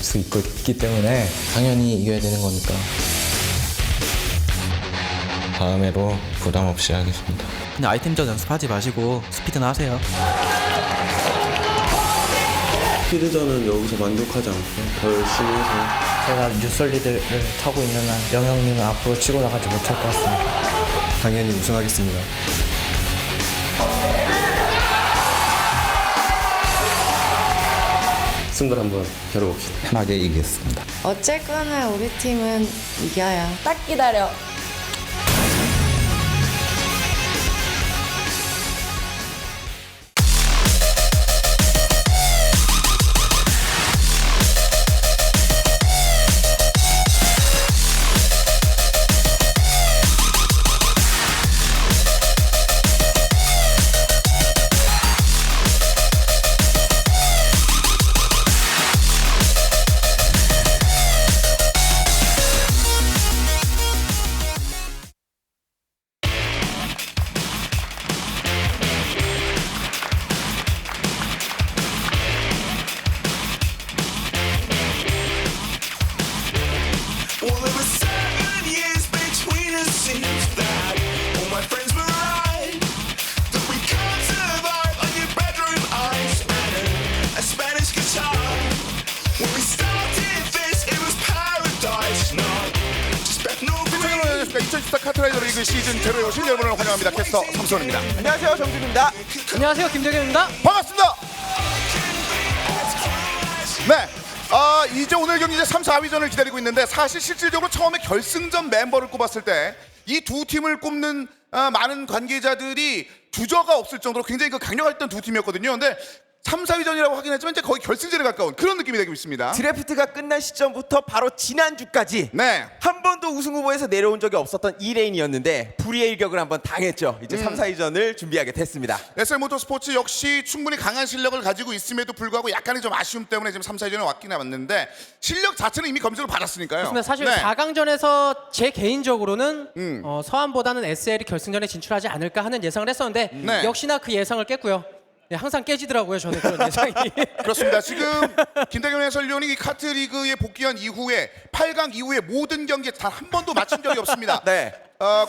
수 있기 때문에 당연히 이겨야 되는 거니까 다음에도 부담 없이 하겠습니다. 그냥 아이템전 연습하지 마시고 스피드나 하세요. 스피드전은 여기서 만족하지 않고 더 열심히 해서 제가 뉴솔리드를 타고 있는 한 영영님은 앞으로 치고 나가지 못할 것 같습니다. 당연히 우승하겠습니다. 승부를 한번 겨뤄봅시다. 편하게 이기겠습니다. 어쨌거나 우리 팀은 이겨요. 딱 기다려. Well, there were 7 years between us, seems that all my friends were right. That we can't survive on your bedroom ice and a Spanish guitar. When we started this, it was paradise, not just Bethnal Green. 안녕하십니까. 2014 카트라이더 리그 시즌 제로에 오신 여러분을 환영합니다. 캐스터 삼선입니다. 안녕하세요, 정준입니다. 안녕하세요, 김대겸입니다. 반갑습니다. 네. 이제 오늘 경기 이제 3, 4위전을 기다리고 있는데 사실 실질적으로 처음에 결승전 멤버를 꼽았을 때 이 두 팀을 꼽는 많은 관계자들이 주저가 없을 정도로 굉장히 강력했던 두 팀이었거든요. 근데 3, 4위전이라고 하긴 했지만 이제 거의 결승전에 가까운 그런 느낌이 되고 있습니다. 드래프트가 끝난 시점부터 바로 지난주까지 네. 한 번도 우승 후보에서 내려온 적이 없었던 2레인이었는데 불의의 일격을 한번 당했죠. 이제 3, 4위전을 준비하게 됐습니다. SL 모터스포츠 역시 충분히 강한 실력을 가지고 있음에도 불구하고 약간의 좀 아쉬움 때문에 지금 3, 4위전에 왔긴 왔는데 실력 자체는 이미 검증을 받았으니까요. 근데 사실 네. 4강전에서 제 개인적으로는 서한보다는 SL이 결승전에 진출하지 않을까 하는 예상을 했었는데 네. 역시나 그 예상을 깼고요. 네, 항상 깨지더라고요, 저는 그런 예상이. 그렇습니다. 지금 김대겸 해설위원이 이 카트리그에 복귀한 이후에 8강 이후에 모든 경기에 단 한 번도 맞춘 적이 없습니다. 네.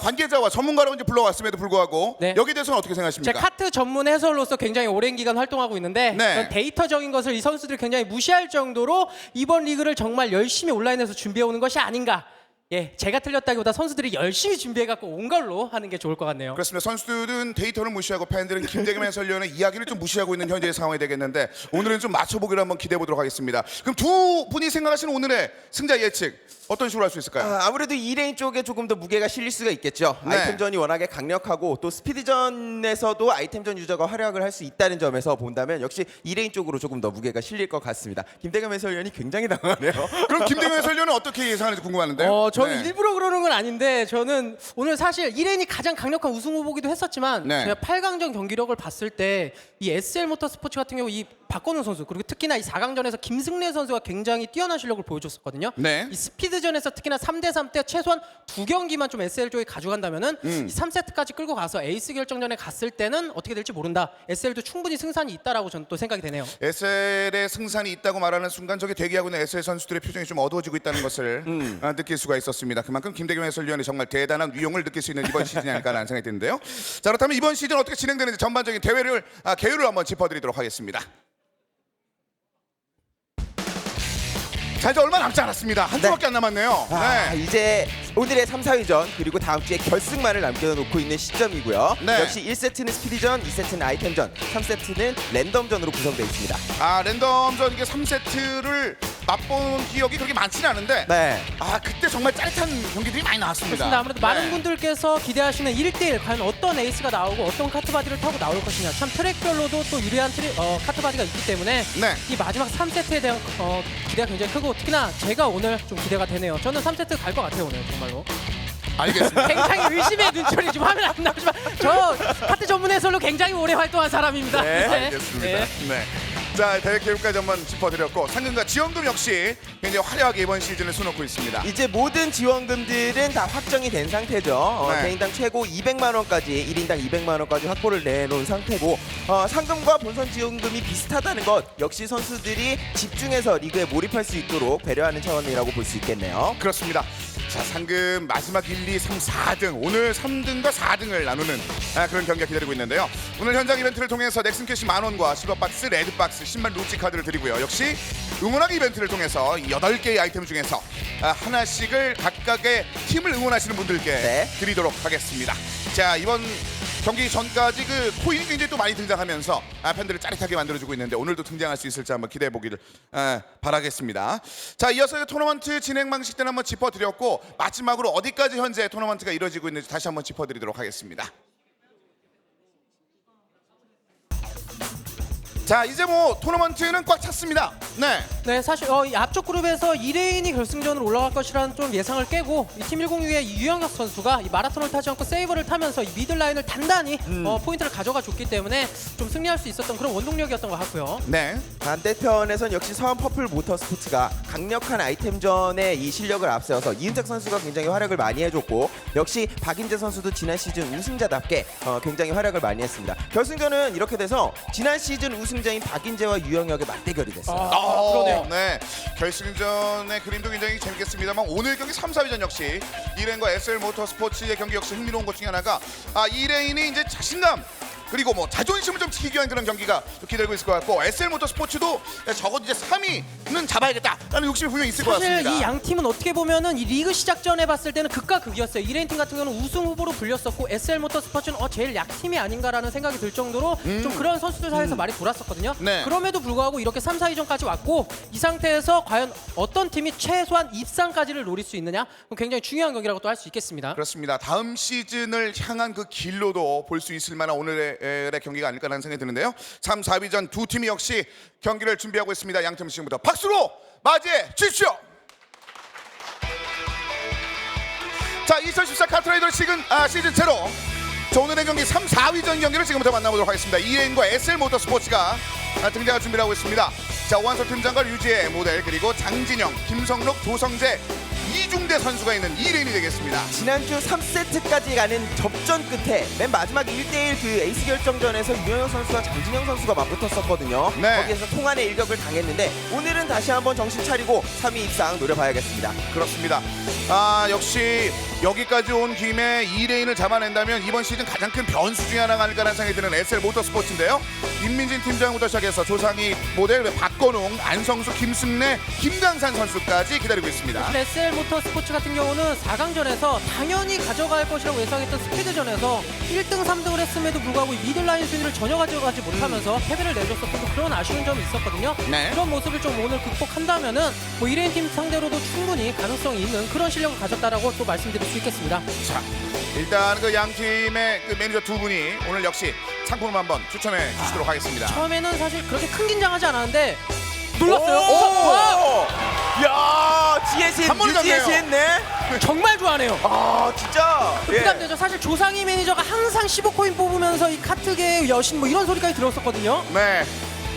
관계자와 전문가로 이제 불러왔음에도 불구하고 네. 여기에 대해서는 어떻게 생각하십니까? 제가 카트 전문 해설로서 굉장히 오랜 기간 활동하고 있는데 네. 그런 데이터적인 것을 이 선수들이 굉장히 무시할 정도로 이번 리그를 정말 열심히 온라인에서 준비해오는 것이 아닌가. 예, 제가 틀렸다기보다 선수들이 열심히 준비해갖고 온 걸로 하는 게 좋을 것 같네요. 그렇습니다. 선수들은 데이터를 무시하고 팬들은 김대겸 해설위원의 이야기를 좀 무시하고 있는 현재의 상황이 되겠는데 오늘은 좀 맞춰보기로 한번 기대해 보도록 하겠습니다. 그럼 두 분이 생각하시는 오늘의 승자 예측 어떤 식으로 할 수 있을까요? 아무래도 2레인 쪽에 조금 더 무게가 실릴 수가 있겠죠. 네. 아이템전이 워낙에 강력하고 또 스피드전에서도 아이템전 유저가 활약을 할 수 있다는 점에서 본다면 역시 2레인 쪽으로 조금 더 무게가 실릴 것 같습니다. 김대겸 해설위원이 굉장히 당하네요. 그럼 김대겸 해설위원은 어떻게 예상하는지 궁금한데요. 저는 네. 일부러 그러는 건 아닌데 저는 오늘 사실 1레인이 가장 강력한 우승 후보기도 했었지만 네. 제가 8강전 경기력을 봤을 때 이 SL 모터스포츠 같은 경우 이 박건우 선수 그리고 특히나 이 4강전에서 김승래 선수가 굉장히 뛰어난 실력을 보여줬었거든요. 네. 이 스피드전에서 특히나 3대3 때 최소한 2경기만 좀 SL 쪽에 가져간다면은 이 3세트까지 끌고 가서 에이스 결정전에 갔을 때는 어떻게 될지 모른다. SL도 충분히 승산이 있다라고 저는 또 생각이 되네요. SL의 승산이 있다고 말하는 순간 저기 대기하고 있는 SL 선수들의 표정이 좀 어두워지고 있다는 것을 느낄 수가 있었습니다. 그만큼 김대겸 해설위원이 정말 대단한 위용을 느낄 수 있는 이번 시즌이 아닐까라는 생각이 드는데요. 자, 그렇다면 이번 시즌 어떻게 진행되는지 전반적인 대회를 개요를 한번 짚어드리도록 하겠습니다. 자, 이제 얼마 남지 않았습니다. 한 주밖에 안 남았네요. 네. 이제 오늘의 3, 4위전 그리고 다음 주에 결승만을 남겨놓고 있는 시점이고요. 네. 역시 1세트는 스피드전, 2세트는 아이템전, 3세트는 랜덤전으로 구성되어 있습니다. 랜덤전 이게 3세트를 맛본 기억이 그렇게 많지는 않은데 네. 그때 정말 짜릿한 경기들이 많이 나왔습니다. 그렇습니다. 아무래도 네. 많은 분들께서 기대하시는 1대1 과연 어떤 에이스가 나오고 어떤 카트바디를 타고 나올 것이냐 참 트랙별로도 또 유리한 카트바디가 있기 때문에 네. 이 마지막 3세트에 대한 기대가 굉장히 크고 특히나 제가 오늘 좀 기대가 되네요. 저는 3세트 갈 것 같아요 오늘 정말로. 알겠습니다. 굉장히 의심의 눈초리 지금 화면 안 나오지만 저 카트 전문 해설로 굉장히 오래 활동한 사람입니다. 네, 알겠습니다. 네. 네. 자, 대회 계획까지 한번 짚어드렸고 상금과 지원금 역시 굉장히 화려하게 이번 시즌을 수놓고 있습니다. 이제 모든 지원금들은 다 확정이 된 상태죠. 네. 개인당 최고 200만 원까지 1인당 200만 원까지 확보를 내놓은 상태고 상금과 본선 지원금이 비슷하다는 것 역시 선수들이 집중해서 리그에 몰입할 수 있도록 배려하는 차원이라고 볼 수 있겠네요. 그렇습니다. 자, 상금 마지막 1, 2, 3, 4등 오늘 3등과 4등을 나누는 그런 경기가 기다리고 있는데요. 오늘 현장 이벤트를 통해서 넥슨 캐시 만원과 실버박스, 레드박스, 신발 루치 카드를 드리고요. 역시 응원하기 이벤트를 통해서 8개의 아이템 중에서 하나씩을 각각의 팀을 응원하시는 분들께 네. 드리도록 하겠습니다. 자, 이번 경기 전까지 그 코인이 굉장히 또 많이 등장하면서 팬들을 짜릿하게 만들어주고 있는데 오늘도 등장할 수 있을지 한번 기대해 보기를 바라겠습니다. 자, 이어서 그 토너먼트 진행 방식들을 한번 짚어드렸고 마지막으로 어디까지 현재 토너먼트가 이루어지고 있는지 다시 한번 짚어드리도록 하겠습니다. 자, 이제 뭐 토너먼트는 꽉 찼습니다. 네. 네, 사실 이 앞쪽 그룹에서 2레인이 결승전으로 올라갈 것이라는 좀 예상을 깨고 이 팀 106의 유영혁 선수가 이 마라톤을 타지 않고 세이버를 타면서 이 미들라인을 단단히 포인트를 가져가 줬기 때문에 좀 승리할 수 있었던 그런 원동력이었던 것 같고요. 네. 반대편에선 역시 서한 퍼플 모터스포츠가 강력한 아이템전의 이 실력을 앞세워서 이은택 선수가 굉장히 활약을 많이 해줬고 역시 박인재 선수도 지난 시즌 우승자답게 굉장히 활약을 많이 했습니다. 결승전은 이렇게 돼서 지난 시즌 우승자인 박인재와 유영혁의 맞대결이 됐어요. 그러네요. 네. 결승전의 그림도 굉장히 재밌겠습니다만 오늘 경기 3, 4위전 역시 2레인과 SL 모터스포츠의 경기 역시 흥미로운 것 중에 하나가 2레인이 이제 자신감 그리고 뭐 자존심을 좀 지키기 위한 그런 경기가 기다리고 있을 것 같고 SL 모터스포츠도 적어도 이제 3위는 잡아야겠다라는 욕심이 분명히 있을 것 사실 같습니다. 이 양 팀은 어떻게 보면은 이 리그 시작 전에 봤을 때는 극과 극이었어요. 2레인 팀 같은 경우는 우승 후보로 불렸었고 SL 모터스포츠는 제일 약팀이 아닌가라는 생각이 들 정도로 좀 그런 선수들 사이에서 말이 돌았었거든요. 네. 그럼에도 불구하고 이렇게 3, 4위전까지 왔고 이 상태에서 과연 어떤 팀이 최소한 입상까지를 노릴 수 있느냐? 그건 굉장히 중요한 경기라고 또 할 수 있겠습니다. 그렇습니다. 다음 시즌을 향한 그 길로도 볼 수 있을 만한 오늘의 경기가 아닐까라는 생각이 드는데요. 3, 4위전 두 팀이 역시 경기를 준비하고 있습니다. 양팀 지금부터 박수로 맞이해 주십시오. 자, 2014 카트라이더 시즌 제로. 자, 오늘의 경기 3, 4위전 경기를 지금부터 만나보도록 하겠습니다. 2레인과 SL 모터스포츠가 등장을 준비를 하고 있습니다. 자, 오한솔 팀장과 류지혜 모델 그리고 장진영, 김성록, 조성재, 이중대 선수가 있는 2레인이 되겠습니다. 지난주 3세트까지 가는 접전 끝에 맨 마지막 1대1 그 에이스 결정전에서 유영혁 선수와 장진영 선수가 맞붙었었거든요. 네. 거기에서 통한의 일격을 당했는데 오늘은 다시 한번 정신 차리고 3위 입상 노려봐야겠습니다. 그렇습니다. 역시 여기까지 온 김에 2레인을 잡아낸다면 이번 시즌 가장 큰 변수 중에 하나가 아닐까라는 생각이 드는 SL 모터스포츠인데요. 임민진 팀장부터 시작해서 조상희 모델, 박건웅, 안성수, 김승래, 김강산 선수까지 기다리고 있습니다. SL 모터스포츠 같은 경우는 4강전에서 당연히 가져갈 것이라고 예상했던 스피드전에서 1등, 3등을 했음에도 불구하고 이 미들라인 순위를 전혀 가져가지 못하면서 패배를 내줬었던 그런 아쉬운 점이 있었거든요. 네. 그런 모습을 좀 오늘 극복한다면은 뭐 1레인 팀 상대로도 충분히 가능성이 있는 그런 실력을 가졌다라고 또 말씀드릴 수 있겠습니다. 자, 일단 그 양 팀의 그 매니저 두 분이 오늘 역시 상품을 한번 추첨해 주시도록 하겠습니다. 처음에는 사실 그렇게 큰 긴장하지 않았는데 놀랐어요. 와! 야, 지혜신, 한 번에 잡네요. 유지혜신네. 정말 좋아하네요. 아, 진짜. 부담되죠. 사실 조상희 매니저가 항상 15코인 뽑으면서 이 카트계의 여신 뭐 이런 소리까지 들었었거든요. 네.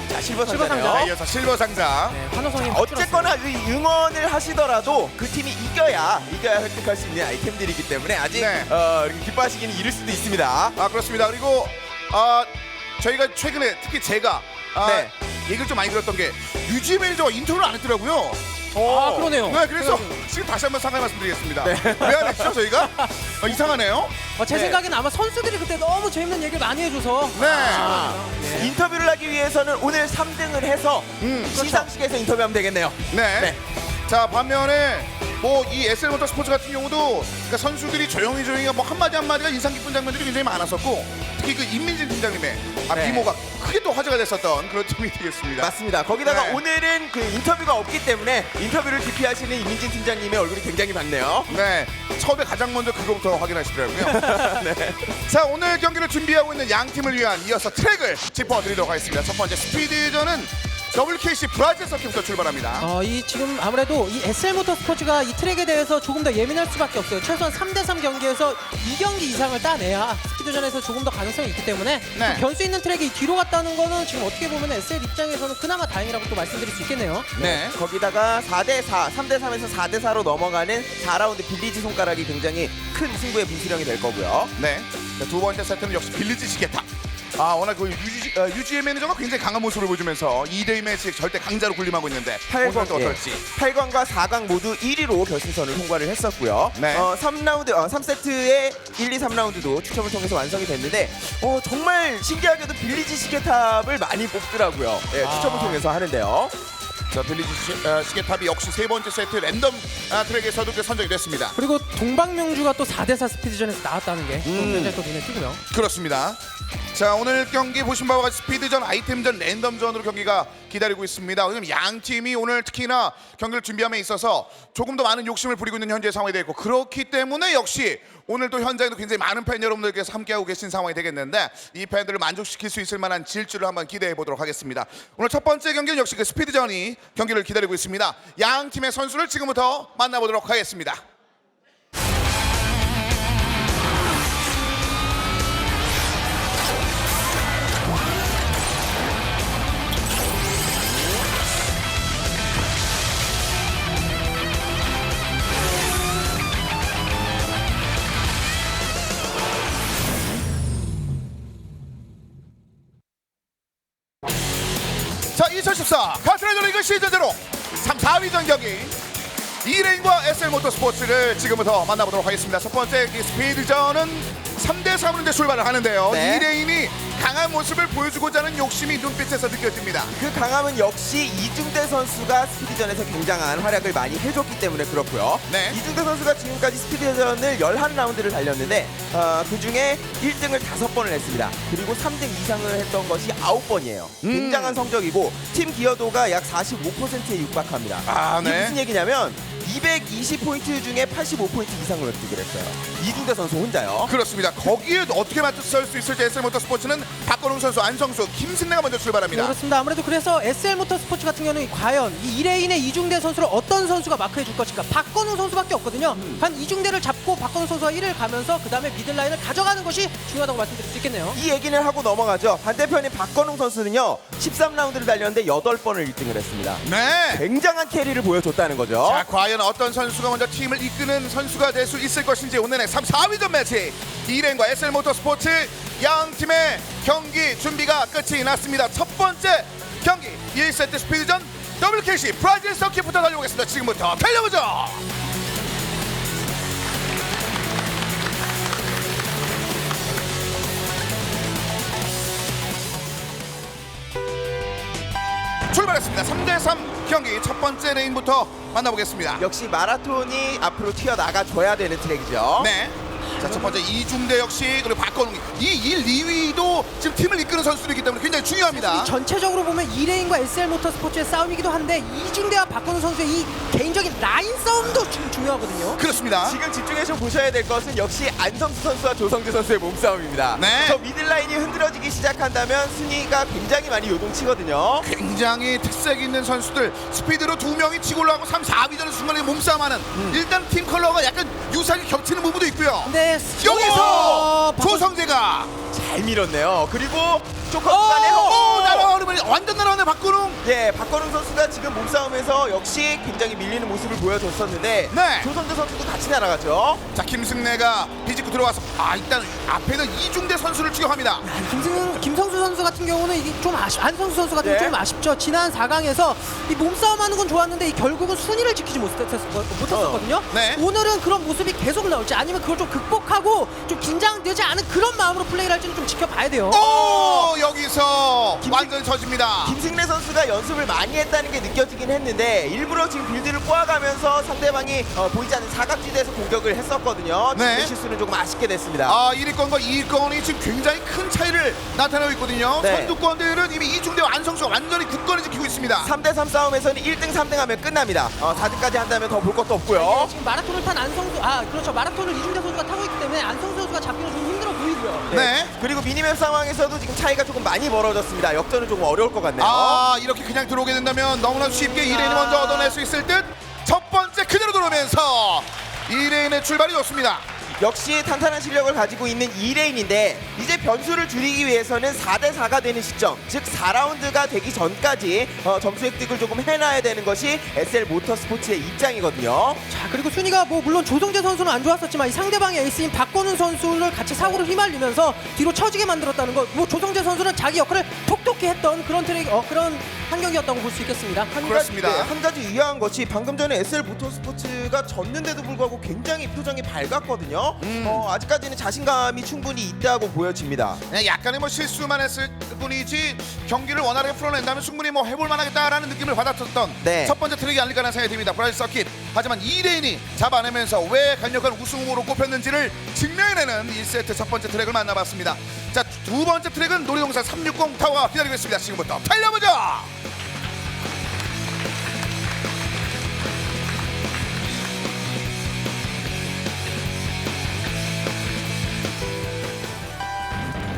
자, 실버 실버 상자네요. 상자. 자, 이어서 실버 상자. 네, 환호성이 어쨌거나 이 응원을 하시더라도 그 팀이 이겨야 획득할 수 있는 아이템들이기 때문에 아직 네. 이렇게 기뻐하시기는 이를 수도 있습니다. 그렇습니다. 그리고 저희가 최근에 특히 제가 네. 얘기를 좀 많이 들었던 게 류지혜 매니저가 인터뷰를 안 했더라고요. 그러네요. 네, 그래서 지금 다시 한번 사과의 말씀드리겠습니다. 왜 안 했죠, 저희가? 이상하네요. 제 네. 생각에는 아마 선수들이 그때 너무 재밌는 얘기를 많이 해줘서 네. 인터뷰를 하기 위해서는 오늘 3등을 해서 시상식에서 인터뷰하면 되겠네요. 네. 네. 자, 반면에 뭐 이 SL 모터스포츠 같은 경우도 그러니까 선수들이 조용히 뭐 한마디가 인상 깊은 장면들이 굉장히 많았었고 특히 그 임민진 팀장님의 네. 비모가 크게 또 화제가 됐었던 그런 팀이 되겠습니다. 맞습니다. 거기다가 네. 오늘은 그 인터뷰가 없기 때문에 인터뷰를 기피하시는 이민진 팀장님의 얼굴이 굉장히 밝네요. 네, 처음에 가장 먼저 그거부터 확인하시더라고요. 네. 자, 오늘 경기를 준비하고 있는 양 팀을 위한 이어서 트랙을 짚어드리도록 하겠습니다. 첫 번째 스피드전은 WKC 브라질 서킷부터 출발합니다. 이 지금 아무래도 이 SL 모터스포츠가 이 트랙에 대해서 조금 더 예민할 수밖에 없어요. 최소한 3대3 경기에서 2경기 이상을 따내야 스피드전에서 조금 더 가능성이 있기 때문에 네. 그 변수 있는 트랙이 뒤로 갔다는 거는 지금 어떻게 보면 SL 입장에서는 그나마 다행이라고 또 말씀드릴 수 있겠네요. 네. 거기다가 4대4, 3대3에서 4대4로 넘어가는 4라운드 빌리지 손가락이 굉장히 큰 승부의 분수령이 될 거고요. 네. 자, 두 번째 세트는 역시 빌리지 시계탑. 워낙 그 유지의 매니저가 굉장히 강한 모습을 보여주면서 2대2 매치 절대 강자로 군림하고 있는데 8강, 어떨지. 8강과 4강 모두 1위로 결승선을 통과를 했었고요. 네. 3세트의 1, 2, 3라운드도 추첨을 통해서 완성이 됐는데 정말 신기하게도 빌리지 시계탑을 많이 뽑더라고요. 예, 추첨을 통해서 하는데요. 자, 빌리지 시계탑이 역시 세 번째 세트 랜덤 트랙에서도 선정이 됐습니다. 그리고 동방명주가 또 4대4 스피드전에서 나왔다는 게 굉장히 또 눈에 띄고요. 그렇습니다. 자, 오늘 경기 보신 바와 같이 스피드전, 아이템전, 랜덤전으로 경기가 기다리고 있습니다. 왜냐면 양 팀이 오늘 특히나 경기를 준비함에 있어서 조금 더 많은 욕심을 부리고 있는 현재 상황이 되고 그렇기 때문에 역시 오늘 또 현장에도 굉장히 많은 팬 여러분들께서 함께하고 계신 상황이 되겠는데 이 팬들을 만족시킬 수 있을 만한 질주를 한번 기대해 보도록 하겠습니다. 오늘 첫 번째 경기는 역시 그 스피드전이 경기를 기다리고 있습니다. 양 팀의 선수를 지금부터 만나보도록 하겠습니다. 자, 2014 카트라이더 리그 시즌제로 3, 4위전 경기 2레인과 SL 모터스포츠를 지금부터 만나보도록 하겠습니다. 첫 번째 이 스피드전은 3대3으로 출발을 하는데요. 네. 2레인이 강한 모습을 보여주고자 하는 욕심이 눈빛에서 느껴집니다. 그 강함은 역시 이중대 선수가 스피드전에서 굉장한 활약을 많이 해줬기 때문에 그렇고요. 네. 이중대 선수가 지금까지 스피드전을 11라운드를 달렸는데 그중에 1등을 5번을 했습니다. 그리고 3등 이상을 했던 것이 9번이에요. 굉장한 성적이고 팀 기여도가 약 45%에 육박합니다. 이게 네. 무슨 얘기냐면 220포인트 중에 85포인트 이상을 획득을 했어요. 이중대 선수 혼자요. 그렇습니다. 거기에 어떻게 맞설 수 있을지 SL 모터스포츠는 박건웅 선수, 안성수, 김승래가 먼저 출발합니다. 그렇습니다. 아무래도 그래서 SL 모터스포츠 같은 경우는 과연 이 2레인의 이중대 선수를 어떤 선수가 마크해 줄 것인가. 박건웅 선수밖에 없거든요. 한 이중대를 잡고 박건웅 선수가 1을 가면서 그 다음에 미들라인을 가져가는 것이 중요하다고 말씀드릴 수 있겠네요. 이 얘기를 하고 넘어가죠. 반대편인 박건웅 선수는요. 13라운드를 달렸는데 8번을 1등을 했습니다. 네. 굉장한 캐리를 보여줬다는 거죠. 자, 과연 어떤 선수가 먼저 팀을 이끄는 선수가 될 수 있을 것인지 오늘의 3, 4위전 매치 2레인과 SL 모터스포츠 양 팀의 경기 준비가 끝이 났습니다. 첫 번째 경기 1세트 스피드전 WKC 브라질 서킷부터 달려보겠습니다. 지금부터 달려보죠. 출발했습니다. 3대3 경기 첫 번째 레인부터 만나보겠습니다. 역시 마라톤이 앞으로 튀어나가줘야 되는 트랙이죠. 네. 자, 첫 번째 이중대 역시 그리고 박건웅 이 1, 2위도 지금 팀을 이끄는 선수들이기 때문에 굉장히 중요합니다. 이 전체적으로 보면 2레인과 SL 모터스포츠의 싸움이기도 한데 이중대와 박건웅 선수의 이 개인적인 라인 싸움도 중요하거든요. 그렇습니다. 지금 집중해서 보셔야 될 것은 역시 안성수 선수와 조성재 선수의 몸싸움입니다. 네. 저 미들라인이 흔들어지기 시작한다면 순위가 굉장히 많이 요동치거든요. 굉장히 특색 있는 선수들 스피드로 2명이 치고 올라가고 3, 4위전의 순간에 몸싸움하는 일단 팀 컬러가 약간 유사하게 겹치는 부분도 있고요. 근데 여기서 조성재가 잘 밀었네요. 그리고 조커 구간에 날아오르면 완전 날아오네 박건웅. 예, 박건웅 선수가 지금 몸싸움에서 역시 굉장히 밀리는 모습을 보여줬었는데 네. 조성재 선수도 같이 날아갔죠. 자, 김승래가 비집고 들어와서 일단 앞에는 이중대 선수를 추격합니다. 김성수 선수 같은 경우는 이게 좀 안성수 선수 같은 네. 경우 좀 아쉽죠. 지난 4강에서 이 몸싸움하는 건 좋았는데 이 결국은 순위를 지키지 못했었거든요. 네. 오늘은 그런 모습이 계속 나올지 아니면 그걸 좀 극복하고 좀 긴장되지 않은 그런 마음으로 플레이를 할지는 좀 지켜봐야 돼요. 여기서 완전 져집니다. 김승래 선수가 연습을 많이 했다는 게 느껴지긴 했는데 일부러 지금 빌드를 꼬아가면서 상대방이 보이지 않는 사각지대에서 공격을 했었거든요. 네. 지금 실수는 조금 아쉽게 됐습니다. 1위권과 2위권이 지금 굉장히 큰 차이를 나타내고 있거든요. 네. 선두권들은 이미 이중대와 안성수가 완전히 굳건히 지키고 있습니다. 3대3 싸움에서는 1등, 3등 하면 끝납니다. 4등까지 한다면 더 볼 것도 없고요. 지금 마라톤을 탄 안성수 그렇죠. 마라톤을 이중대 선수가 타고 있기 때문에 안성수 선수가 잡기는 좀 힘들어 보이고요. 네. 그리고 미니맵 상황에서도 지금 차이가 조금 많이 멀어졌습니다. 역전은 조금 어려울 것 같네요. 아, 이렇게 그냥 들어오게 된다면 너무나 쉽게 2레인이 먼저 얻어낼 수 있을 듯. 첫 번째 그대로 들어오면서 2레인의 출발이 좋습니다. 역시 탄탄한 실력을 가지고 있는 2레인인데 이제 변수를 줄이기 위해서는 4대4가 되는 시점, 즉 4라운드가 되기 전까지 점수 획득을 조금 해놔야 되는 것이 SL 모터스포츠의 입장이거든요. 자, 그리고 순위가 뭐 물론 조성재 선수는 안 좋았었지만 이 상대방의 에이스인 박건우 선수를 같이 사고로 휘말리면서 뒤로 처지게 만들었다는 거. 뭐 조성재 선수는 자기 역할을 톡톡히 했던 그런 그런 환경이었다고 볼 수 있겠습니다. 그렇습니다. 한 가지 유의한 것이 방금 전에 SL 모터스포츠가 졌는데도 불구하고 굉장히 표정이 밝았거든요. 아직까지는 자신감이 충분히 있다고 보여집니다. 네, 약간의 뭐 실수만 했을 뿐이지 경기를 원활하게 풀어낸다면 충분히 뭐 해볼 만하겠다라는 느낌을 받았었던 네. 첫 번째 트랙이 아닐까라는 생각이 듭니다. 브라질 서킷. 하지만 2레인이 잡아내면서 왜 강력한 우승 후보로 꼽혔는지를 증명해내는 1세트 첫 번째 트랙을 만나봤습니다. 자, 두 번째 트랙은 놀이동산 360 타워가 기다리고 있습니다. 지금부터 달려보자.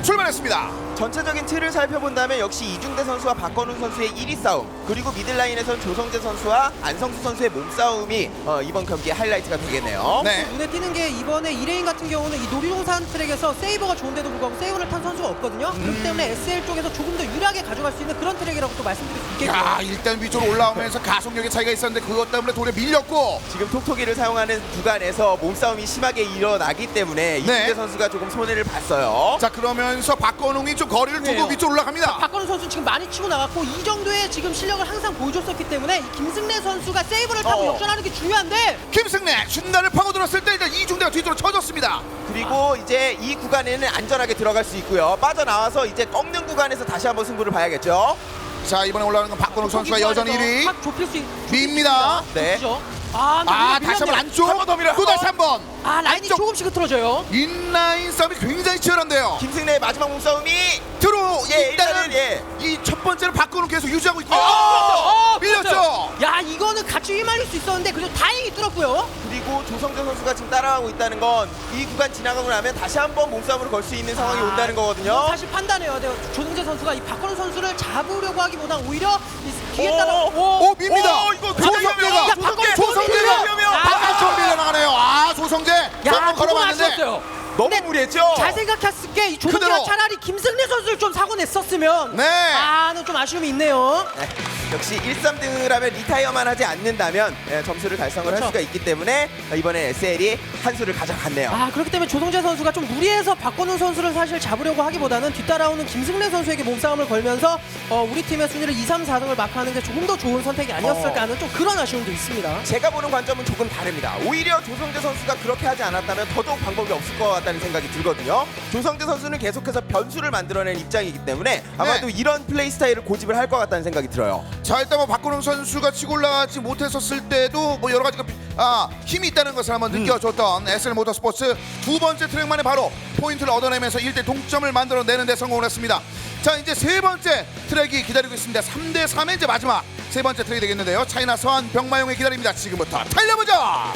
출발했습니다. 전체적인 틀을 살펴본다면 역시 이중대 선수와 박건우 선수의 1위 싸움, 그리고 미들라인에서는 조성재 선수와 안성수 선수의 몸싸움이 이번 경기의 하이라이트가 되겠네요. 네. 눈에 띄는 게 이번에 2레인 같은 경우는 이 놀이동산 트랙에서 세이버가 좋은데도 불구하고 세이버를 탄 선수가 없거든요. 그렇기 때문에 SL 쪽에서 조금 더 유리하게 가져갈 수 있는 그런 트랙이라고 또 말씀드릴 수 있겠고요. 야, 일단 위쪽으로 올라오면서 가속력의 차이가 있었는데 그것 때문에 돌에 밀렸고. 지금 톡톡이를 사용하는 구간에서 몸싸움이 심하게 일어나기 때문에 이중대 선수가 조금 손해를 봤어요. 자, 그러면서 박건웅이 좀 거리를 두고 네. 위쪽으로 올라갑니다. 박건우 선수 지금 많이 치고 나갔고 이 정도의 지금 실력을 항상 보여줬었기 때문에 이 김승래 선수가 세이브를 타고 역전하는 게 중요한데 김승래 중단을 파고들었을 때 일단 이중대가 뒤쪽으로 쳐졌습니다. 그리고 이제 이 구간에는 안전하게 들어갈 수 있고요. 빠져나와서 이제 꺾는 구간에서 다시 한번 승부를 봐야겠죠. 자, 이번에 올라오는 건 박건웅 선수가 여전히 1위. 확 좁힐 수 밉니다. 네. 좁히죠. 아, 다시 한번 안쪽. 또 다시 한번. 아, 라인이 안쪽. 조금씩 흐트러져요. 인라인 싸움이 굉장히 치열한데요. 김승래의 마지막 몸싸움이 일단은 예. 이 첫 번째는 박건웅 계속 유지하고 있고요. 밀렸죠. 밀렸죠. 야, 이거는 같이 휘말릴 수 있었는데 그래도 다행히 뚫었고요. 그리고 조성재 선수가 지금 따라가고 있다는 건 이 구간 지나가고 나면 다시 한번 몸싸움으로 걸 수 있는 상황이 온다는 거거든요. 이건 사실 판단해야 돼요. 조성재 선수가 이 박건우 선수를 잡으려고 하기보단 오히려 이 뒤에 따라 오, 밉니다. 이거 조성재가 야, 박건우 조성재가 바깥쪽 밀려나가네요. 아, 조성재 야, 한번 조금 걸어봤는데 아쉬웠어요. 너무 근데 무리했죠? 잘 생각했을 게 이 조성재가 그대로. 차라리 김승래 선수를 좀 사고 냈었으면 네. 좀 아쉬움이 있네요. 네, 역시 1, 3등을 하면 리타이어만 하지 않는다면 점수를 달성을 할 그렇죠. 수가 있기 때문에 이번에 SL이 한 수를 가져갔네요. 그렇기 때문에 조성재 선수가 좀 무리해서 박건우 선수를 사실 잡으려고 하기보다는 뒤따라오는 김승래 선수에게 몸싸움을 걸면서 우리 팀의 순위를 2, 3, 4등을 마크하는 게 조금 더 좋은 선택이 아니었을까 하는 좀 그런 아쉬움도 있습니다. 제가 보는 관점은 조금 다릅니다. 오히려 조성재 선수가 그렇게 하지 않았다면 더더욱 방법이 없을 것 같다는 생각이 들거든요. 조성재 선수는 계속해서 변수를 만들어낸 입장이기 때문에 아마도 이런 플레이 스타일을 고집을 할 것 같다는 생각이 들어요. 자, 일단 뭐 박건웅 선수가 치고 올라가지 못했었을 때도 뭐 여러 가지가 힘이 있다는 것을 한번 느껴줬던 SL 모터스포츠 두 번째 트랙만에 바로 포인트를 얻어내면서 1대 동점을 만들어내는 데 성공을 했습니다. 자, 이제 세 번째 트랙이 기다리고 있습니다. 3대 3의 이제 마지막 세 번째 트랙이 되겠는데요. 차이나 서한 병마용이 기다립니다. 지금부터 달려보자.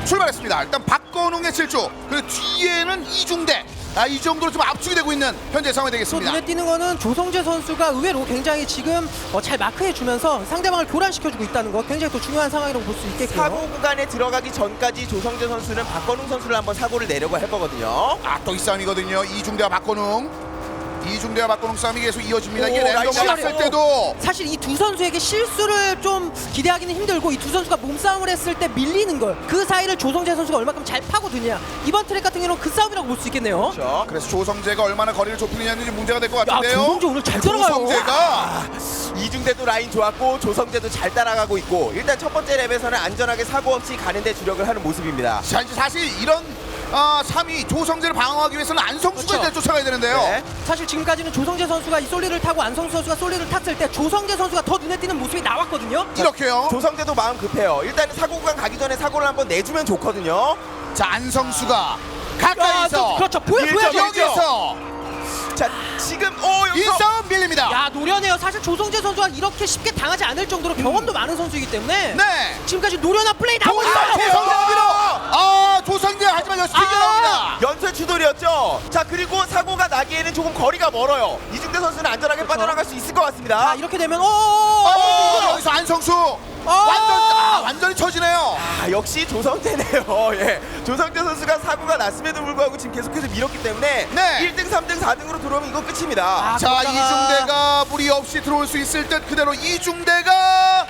출발했습니다. 일단 박건웅의 질주, 그리고 뒤에는 이중대. 이 정도로 좀 압축이 되고 있는 현재 상황이 또 되겠습니다. 눈에 띄는 거는 조성재 선수가 의외로 굉장히 지금 잘 마크해주면서 상대방을 교란시켜주고 있다는 거 굉장히 또 중요한 상황이라고 볼 수 있겠고요. 사고 구간에 들어가기 전까지 조성재 선수는 박건웅 선수를 한번 사고를 내려고 할 거거든요. 또 이 싸움이거든요. 이중대와 박건웅. 이중대와 박건웅 싸움이 계속 이어집니다. 이게 오, 랜덤을 라이트 갔을 때도 사실 이 두 선수에게 실수를 좀 기대하기는 힘들고 이 두 선수가 몸싸움을 했을 때 밀리는 걸 그 사이를 조성재 선수가 얼마큼 잘 파고드냐 이번 트랙 같은 경우는 그 싸움이라고 볼 수 있겠네요. 그렇죠. 그래서 조성재가 얼마나 거리를 좁히느냐는 문제가 될 것 같은데요. 조성재 오늘 잘 들어가요. 조성재가 이중대도 라인 좋았고 조성재도 잘 따라가고 있고 일단 첫 번째 랩에서는 안전하게 사고 없이 가는데 주력을 하는 모습입니다. 자, 이제 사실 이런 3위 조성재를 방어하기 위해서는 안성수가 그렇죠. 일단 쫓아가야 되는데요. 네. 사실 지금까지는 조성재 선수가 이 솔리를 타고 안성수 선수가 솔리를 탔을 때 조성재 선수가 더 눈에 띄는 모습이 나왔거든요. 이렇게요. 조성재도 마음 급해요. 일단은 사고 구간 가기 전에 사고를 한번 내주면 좋거든요. 자, 안성수가 가까이서 그렇죠. 보여줘야죠. 여기서 자 지금 이 여기서 싸움 안 빌립니다. 야, 노련해요. 사실 조성재 선수가 이렇게 쉽게 당하지 않을 정도로 경험도 많은 선수이기 때문에 네. 지금까지 노련한 플레이 나오고 조성재 있어요. 밀어. 조성재 하지만 역시 튕겨나옵니다. 연쇄 추돌이었죠. 자, 그리고 사고가 나기에는 조금 거리가 멀어요. 이중대 선수는 안전하게 빠져나갈 수 있을 것 같습니다. 자, 이렇게 되면 여기서 안성수 완전히 처지네요. 역시 조성재네요. 예. 조성재 선수가 사고가 났음에도 불구하고 지금 계속해서 밀었기 때문에 네. 1등, 3등, 4등으로 들어오면 이거 끝입니다. 자, 이중대가 무리 없이 들어올 수 있을 듯 그대로 이중대가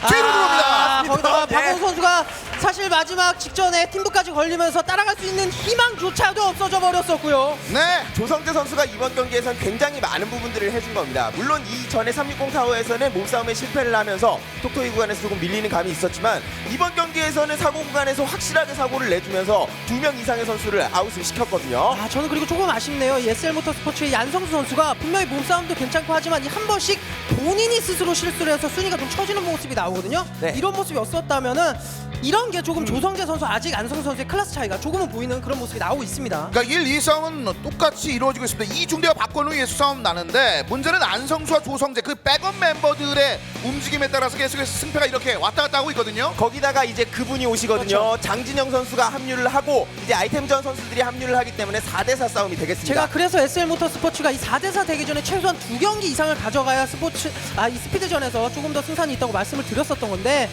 뒤로 들어옵니다. 거기다가 네. 박원우 선수가 사실 마지막 직전에 팀부까지 걸리면서 따라갈 수 있는 희망조차도 없어져 버렸었고요. 네. 조성재 선수가 이번 경기에선 굉장히 많은 부분들을 해준 겁니다. 물론 이전에 360 타워에서는 몸싸움에 실패를 하면서 톡토이 구간에서 조금 밀리는 감이 있었지만 이번 경기에서는 사고 구간에서 확실하게 사고를 내주면서 2명 이상의 선수를 아웃을 시켰거든요. 저는 그리고 조금 아쉽네요. 이 SL 모터스포츠의 양성수 선수가 분명히 몸싸움도 괜찮고 하지만 이 한 번씩 본인이 스스로 실수를 해서 순위가 좀 처지는 모습이 나오거든요. 네. 이런 모습이 없었다면은 이런 게 조금 조성재 선수 아직 안성수 선수의 클래스 차이가 조금은 보이는 그런 모습이 나오고 있습니다. 그러니까 1, 2싸움은 똑같이 이루어지고 있습니다. 이중대와 박건우의 수싸움 나는데 문제는 안성수와 조성재 그 백업 멤버들의 움직임에 따라서 계속해서 승패가 이렇게 왔다 갔다 하고 있거든요. 거기다가 이제 그분이 오시거든요. 그렇죠. 장진영 선수가 합류를 하고 이제 아이템전 선수들이 합류를 하기 때문에 4대4 싸움이 되겠습니다. 제가 그래서 SL 모터스포츠가 이 4대4 대기전에 최소한 2경기 이상을 가져가야 이 스피드전에서 조금 더 승산이 있다고 말씀을 드렸었던 건데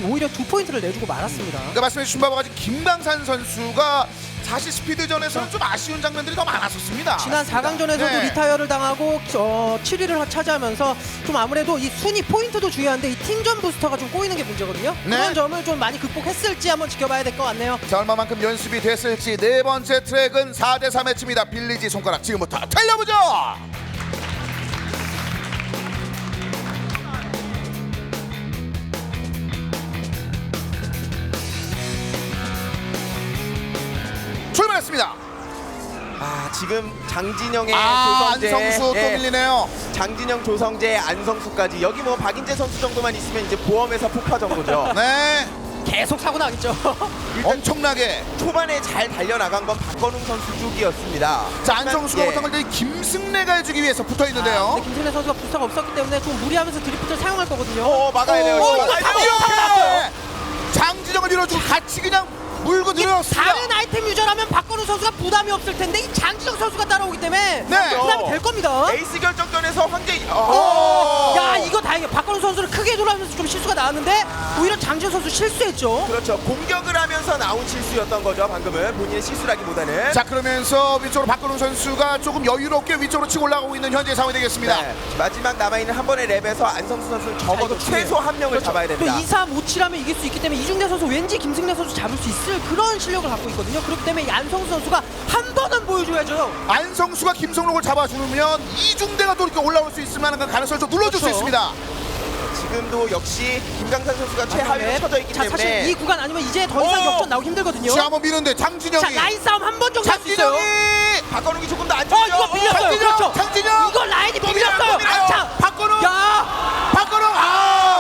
오히려 2포인트를 내주고 말았습니다. 그러니까 말씀해 주신 바와 같이 김강산 선수가 사실 스피드전에서는 좀 아쉬운 장면들이 더 많았었습니다. 지난 4강전에서도 네. 리타이어를 당하고 7위를 차지하면서 좀 아무래도 이 순위 포인트도 중요한데 이 팀전 부스터가 좀 꼬이는 게 문제거든요. 네. 그런 점을 좀 많이 극복했을지 한번 지켜봐야 될 것 같네요. 자, 얼마만큼 연습이 됐을지 네 번째 트랙은 4대4 매치입니다. 빌리지 손가락 지금부터 달려보죠. 출발했습니다. 지금 장진영의 조성재, 안성수 또 예, 밀리네요. 장진영, 조성재, 안성수까지 여기 뭐 박인재 선수 정도만 있으면 이제 보험회사 폭파 정도죠. 네, 계속 사고 나겠죠. 엄청나게. 초반에 잘 달려나간 건 박건웅 선수 쪽이었습니다. 자, 안성수가 예. 못한 걸 김승래가 해주기 위해서 붙어 있는데요. 근데 김승래 선수가 부스터가 없었기 때문에 좀 무리하면서 드리프트를 사용할 거거든요. 막아야 돼요. 이거 이렇게 장진영을 밀어주고 같이 그냥 물고 들어왔습니다. 다른 아이템 유저라면 박건우 선수가 부담이 없을 텐데 이 장지정 선수가 따라오기 때문에 네. 부담이 될 겁니다. 에이스 결정전에서 황제 야, 이거 다행이에요. 박건우 선수를 크게 돌아오면서 좀 실수가 나왔는데 오히려 장지정 선수 실수했죠. 그렇죠. 공격을 하면서 나온 실수였던 거죠. 방금은 본인의 실수라기보다는. 자, 그러면서 위쪽으로 박건우 선수가 조금 여유롭게 위쪽으로 치고 올라가고 있는 현재 상황이 되겠습니다. 네. 마지막 남아있는 한 번의 랩에서 안성수 선수는 적어도 이거 최소 한 명을 잡아야 또 됩니다. 2, 3, 5, 7하면 이길 수 있기 때문에 이중대 선수 왠지 김승래 선수 잡을 수 있을 그런 실력을 갖고 있거든요. 그렇기 때문에 이 안성수 선수가 한 번은 보여줘야죠. 안성수가 김성록을 잡아주면 이중대가 또 이렇게 올라올 수 있을 만한 가능성을 좀 눌러줄 수 그렇죠. 있습니다. 지금도 역시 김강산 선수가 최하위로 쳐져 있기 자, 때문에 사실 이 구간 아니면 이제 더 이상 역전 나오기 힘들거든요. 자, 한번 미는데 장진영이. 자, 라인 싸움 한 번 정도 할 수 있어요. 장진영이. 박건웅이 조금 더 안쪽이죠. 이거 밀렸어요. 장진영, 그렇죠. 장진영. 이거 라인이 또 밀렸어요. 밀어요. 자, 박건웅. 야, 박건웅.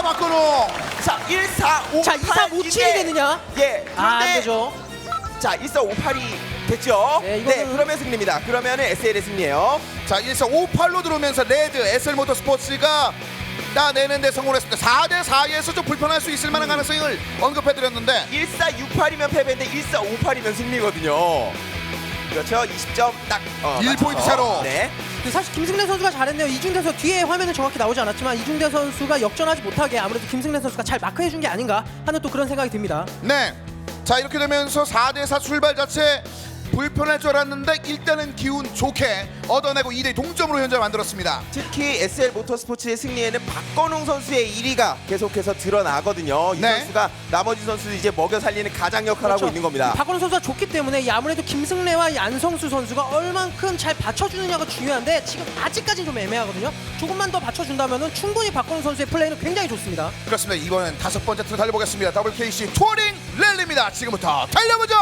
박건웅. 자, 1, 4, 5, 자, 2, 3, 5, 7이 되느냐? 예. 안 그런데 되죠. 자, 1, 4, 5, 8이 됐죠. 네, 네, 이거는- 그러면 승리입니다. 그러면은 SL의 승리예요. 자, 1-4-5-8로 들어오면서 레드 SL 모터스포츠가 따내는데 성공했습니다. 4대4에서 좀 불편할 수 있을 만한 가능성을 언급해드렸는데 1468이면 패배인데 1458이면 승리거든요. 그렇죠. 20점 딱 1포인트 맞춰서. 차로. 네. 근데 사실 김승래 선수가 잘했네요. 이중대 선수 뒤에 화면은 정확히 나오지 않았지만 이중대 선수가 역전하지 못하게 아무래도 김승래 선수가 잘 마크해준 게 아닌가 하는 또 그런 생각이 듭니다. 네. 자, 이렇게 되면서 4대4 출발 자체 불편할 줄 알았는데 일단은 기운 좋게 얻어내고 2대 동점으로 현재 만들었습니다. 특히 SL 모터스포츠의 승리에는 박건웅 선수의 1위가 계속해서 드러나거든요. 이 네. 선수가 나머지 선수들 이제 먹여 살리는 가장 역할을 하고 있는 겁니다. 박건우 선수가 좋기 때문에 이 아무래도 김승래와 이 안성수 선수가 얼만큼 잘 받쳐주느냐가 중요한데 지금 아직까지는 좀 애매하거든요. 조금만 더 받쳐준다면 충분히 박건우 선수의 플레이는 굉장히 좋습니다. 그렇습니다. 이번엔 5번째 트랙 달려보겠습니다. WKC 투어링 랠리입니다. 지금부터 달려보죠.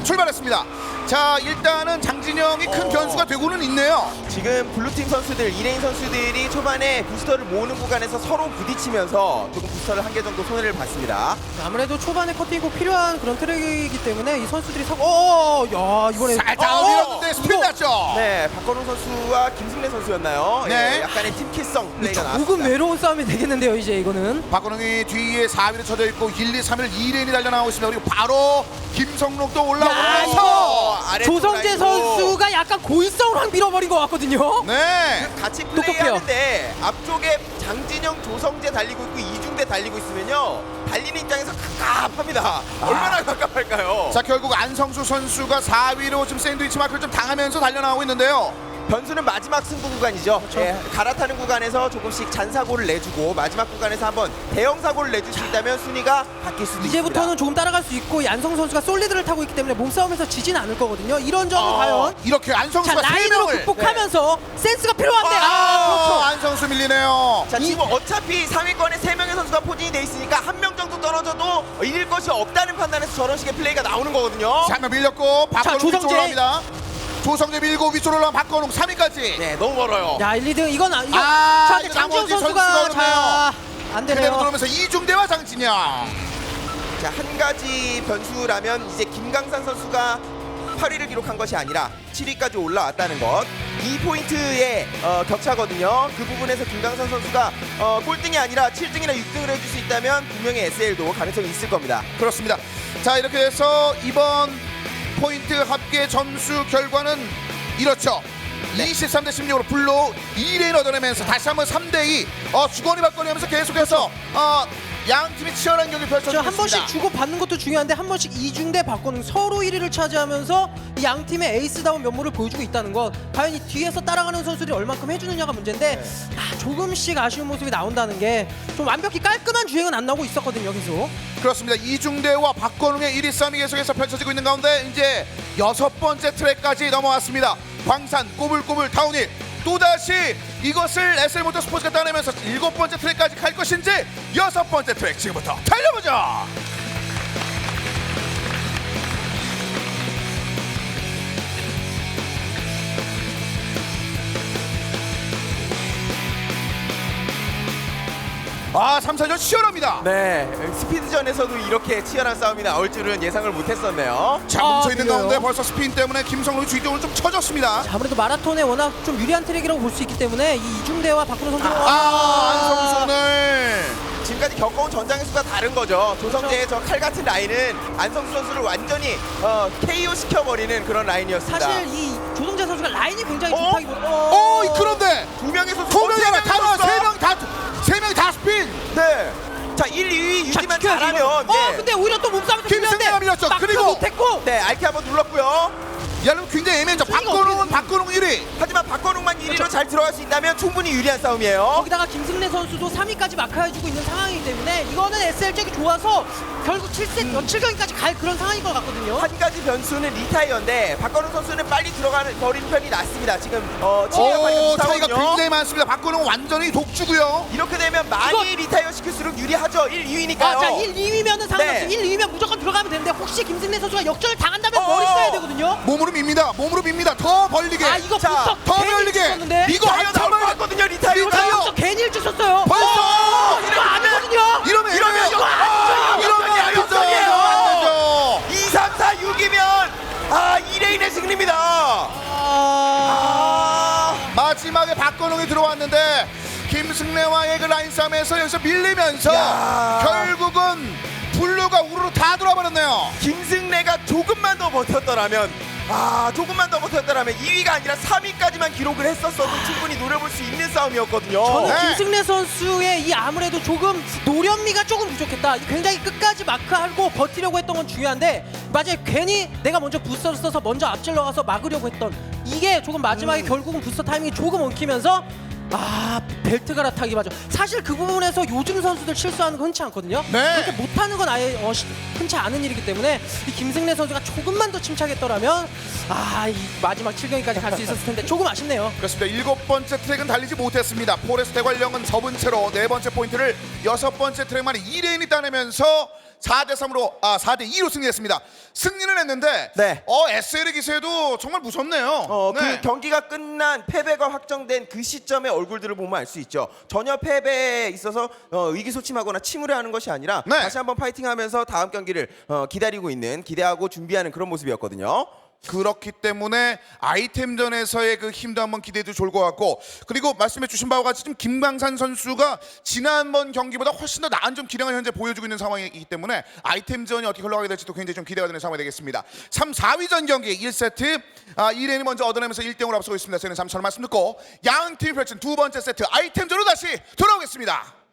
출발했습니다. 자, 일단은 장진영이 큰 변수가 되고는 있네요. 지금 블루팀 선수들, 2레인 선수들이 초반에 부스터를 모으는 구간에서 서로 부딪히면서 조금 부스터를 한 개 정도 손해를 봤습니다. 아무래도 초반에 커팅이 필요한 그런 트랙이기 때문에 이 선수들이 야 이번에 살짝 밀었는데 스피드 이거 났죠. 네, 박건웅 선수와 김승래 선수였나요? 네. 예, 약간의 팀킬성 플레이가 조금 나왔습니다. 외로운 싸움이 되겠는데요 이제 이거는. 박건웅이 뒤에 4위를 쳐져 있고 1, 2, 3위를 2레인이 달려나오고 있습니다. 그리고 바로 김성록도 올라오면서 아래쪽 조성재 라인으로. 선수가 약간 고의성으로 확 밀어버린 것 같거든요. 네. 같이 똑똑해요. 플레이하는데 앞쪽에 장진영, 조성재 달리고 있고 이중대 달리고 있으면요 달리는 입장에서 갑갑합니다. 얼마나 갑갑할까요? 자, 결국 안성수 선수가 4위로 지금 샌드위치 마크를 좀 당하면서 달려나오고 있는데요. 변수는 마지막 승부 구간이죠. 예, 갈아타는 구간에서 조금씩 잔사고를 내주고 마지막 구간에서 한번 대형 사고를 내줄 수 있다면 순위가 바뀔 수도 이제부터는 있습니다. 조금 따라갈 수 있고 안성 선수가 솔리드를 타고 있기 때문에 몸싸움에서 지진 않을 거거든요. 이런 점은 과연 이렇게 자 안성수가 라인으로 3명을 극복하면서 센스가 필요한데 그렇죠. 안성수 밀리네요. 자, 지금 어차피 3위권에 3명의 선수가 포진이 돼 있으니까 한 명 정도 떨어져도 이길 것이 없다는 판단에서 저런 식의 플레이가 나오는 거거든요. 자, 한명 밀렸고 박건웅 조성재. 위쪽으로 올라갑니다. 조성재 밀고 위쪽으로 올라간 박건웅 3위까지. 네, 너무 멀어요. 야 1, 2등 이건 이거 아, 자 근데 이거 장지영 나머지 선수가 선수가 자 안 그대로 되네요. 들어오면서 이중대와 장진영. 자, 한 가지 변수라면 이제 김강산 선수가 8위를 기록한 것이 아니라 7위까지 올라왔다는 것. 이 포인트의 격차거든요. 그 부분에서 김강산 선수가 꼴등이 아니라 7등이나 6등을 해줄 수 있다면 분명히 SL도 가능성이 있을 겁니다. 그렇습니다. 자, 이렇게 해서 이번 포인트 합계 점수 결과는 이렇죠. 23대 16으로 블루 2레인 얻어내면서 다시 한번 3대2 주거니 받거니 하면서 계속해서 양 팀이 치열한 경기 펼쳐지고 한 번씩 있습니다. 주고 받는 것도 중요한데 한 번씩 이중대 바꿔는 서로 1위를 차지하면서 이 양 팀의 에이스다운 면모를 보여주고 있다는 것. 과연 이 뒤에서 따라가는 선수들이 얼만큼 해주느냐가 문제인데 조금씩 아쉬운 모습이 나온다는 게 좀 완벽히 깔끔한 주행은 안 나오고 있었거든요 계속. 그렇습니다. 이중대와 박건웅의 1위 싸움이 계속해서 펼쳐지고 있는 가운데 이제 6번째 트랙까지 넘어왔습니다. 광산 꼬불꼬불 타운힐 또다시 이것을 SL모터스포츠가 따내면서 7번째 트랙까지 갈 것인지 6번째 트랙 지금부터 달려보죠. 아, 3, 4전 치열합니다. 네, 스피드전에서도 이렇게 치열한 싸움이 나올 줄은 예상을 못했었네요. 자, 뭉쳐있는 그래요? 가운데 벌써 스피인 때문에 김성록이 뒤쪽으로 좀 쳐졌습니다. 아무래도 마라톤에 워낙 좀 유리한 트랙이라고 볼 수 있기 때문에 이 이중대와 박근호 선수는 안성순을 지금까지 겪어온 전장의 수가 다른 거죠. 조성재의 저 칼 같은 라인은 안성수 선수를 완전히 KO 시켜버리는 그런 라인이었습니다. 사실 이 조성재 선수가 라인이 굉장히 좋다기보다 그런데 두 명의 선수, 두 명이 세 아니라 명의 다 선수가- 세 명이 다 스핀. 네. 자, 1, 2위 유지만 지켜야지, 잘하면 이거. 근데 오히려 또 몸싸움에서 김승래가 밀렸죠. 그리고 못했고 네, 알키 한번 눌렀고요. 여러분 굉장히 애매했죠. 순위가 박건웅은 어떻게 박건웅 1위. 하지만 박건웅만 1위로 잘 들어갈 수 있다면 충분히 유리한 싸움이에요. 거기다가 김승래 선수도 3위까지 마크해주고 있는 상황이기 때문에 이거는 SL잭이 좋아서 결국 7강까지 갈 그런 상황인 것 같거든요. 한 가지 변수는 리타이어인데 박건웅 선수는 빨리 들어가는 버리는 편이 낫습니다. 지금 7위가 차이가 굉장히 많습니다. 박건웅은 완전히 독주고요. 이렇게 되면 많이 리타이어 시킬수록 유리하죠. 1, 2위니까요. 자 1, 2위면은 상관없이 네. 1, 2위면 무조건 들어가면 되는데 혹시 김승래 선수가 역전을 당한다면 머리 써야 되거든요. 몸으로 밉니다. 더 벌리게. 이거 자, 부터 더 괜히 벌리게. 일찍 이거 리타이어 나올 것 같거든요. 리타이어. 썼는데 괜히 일찍 썼어요. 벌써! 이거 안 되거든요. 이러면 이거 안 되죠. 안 되죠. 2, 3, 4, 6이면 2레인의 승리입니다. 마지막에 박건웅이 들어왔는데 김승래와의 그 라인 싸움에서 여기서 밀리면서 야. 결국은 블루가 우르르 다 돌아버렸네요. 김승래가 조금만 더 버텼더라면 2위가 아니라 3위까지만 기록을 했었어도 충분히 노려볼 수 있는 싸움이었거든요. 저는 네. 김승래 선수의 이 아무래도 조금 노련미가 조금 부족했다. 굉장히 끝까지 마크하고 버티려고 했던 건 중요한데 맞아요. 괜히 내가 먼저 부스터를 써서 먼저 앞질러 가서 막으려고 했던 이게 조금 마지막에 결국은 부스터 타이밍이 조금 엉키면서 벨트 갈아타기 맞아. 사실 그 부분에서 요즘 선수들 실수하는 거 흔치 않거든요. 네. 그렇게 못하는 건 아예 흔치 않은 일이기 때문에 이 김승래 선수가 조금만 더 침착했더라면 이 마지막 7경기까지 갈 수 있었을 텐데 조금 아쉽네요. 그렇습니다. 7번째 트랙은 달리지 못했습니다. 포레스트 대관령은 접은 채로 4번째 포인트를 6번째 트랙 만에 2레인이 따내면서 4대3으로 4대2로 승리했습니다. 승리는 했는데 네. SL의 기세도 정말 무섭네요. 네. 그 경기가 끝난 패배가 확정된 그 시점의 얼굴들을 보면 알 수 있죠. 전혀 패배에 있어서 의기소침하거나 침울해하는 것이 아니라 네. 다시 한번 파이팅하면서 다음 경기를 기다리고 있는, 기대하고 준비하는 그런 모습이었거든요. 그렇기 때문에 아이템전에서의 그 힘도 한번 기대해도 좋을 것 같고, 그리고 말씀해 주신 바와 같이 지금 김광산 선수가 지난번 경기보다 훨씬 더 나은 좀 기량을 현재 보여주고 있는 상황이기 때문에 아이템전이 어떻게 흘러가게 될지도 굉장히 좀 기대가 되는 상황이 되겠습니다. 3, 4위전 경기 1세트 2레인이 먼저 얻어내면서 1대0으로 앞서고 있습니다. 저희는 잠시 말씀 듣고 양 팀이 펼친 두 번째 세트 아이템전으로 다시 돌아오겠습니다.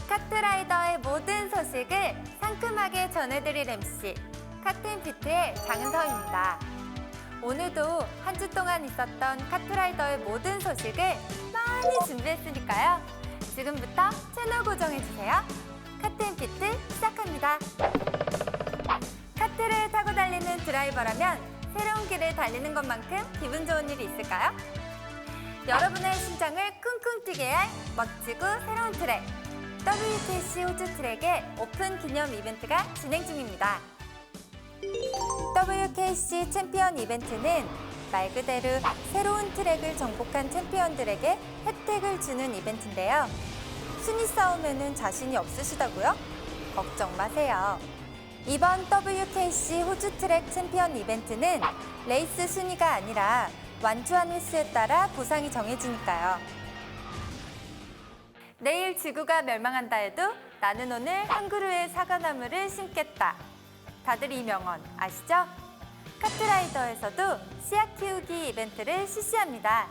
카트라이더의 모든 소식을 상큼하게 전해드릴 MC 카트앤피트의 장은서입니다. 오늘도 한 주 동안 있었던 카트라이더의 모든 소식을 많이 준비했으니까요. 지금부터 채널 고정해주세요. 카트앤피트 시작합니다. 카트를 타고 달리는 드라이버라면 새로운 길을 달리는 것만큼 기분 좋은 일이 있을까요? 여러분의 심장을 쿵쿵 뛰게 할 멋지고 새로운 트랙, WKC 호주 트랙의 오픈 기념 이벤트가 진행 중입니다. WKC 챔피언 이벤트는 말 그대로 새로운 트랙을 정복한 챔피언들에게 혜택을 주는 이벤트인데요. 순위 싸움에는 자신이 없으시다고요? 걱정 마세요. 이번 WKC 호주 트랙 챔피언 이벤트는 레이스 순위가 아니라 완주한 횟수에 따라 보상이 정해지니까요. 내일 지구가 멸망한다 해도 나는 오늘 한 그루의 사과나무를 심겠다. 다들 이 명언 아시죠? 카트라이더에서도 씨앗 키우기 이벤트를 실시합니다.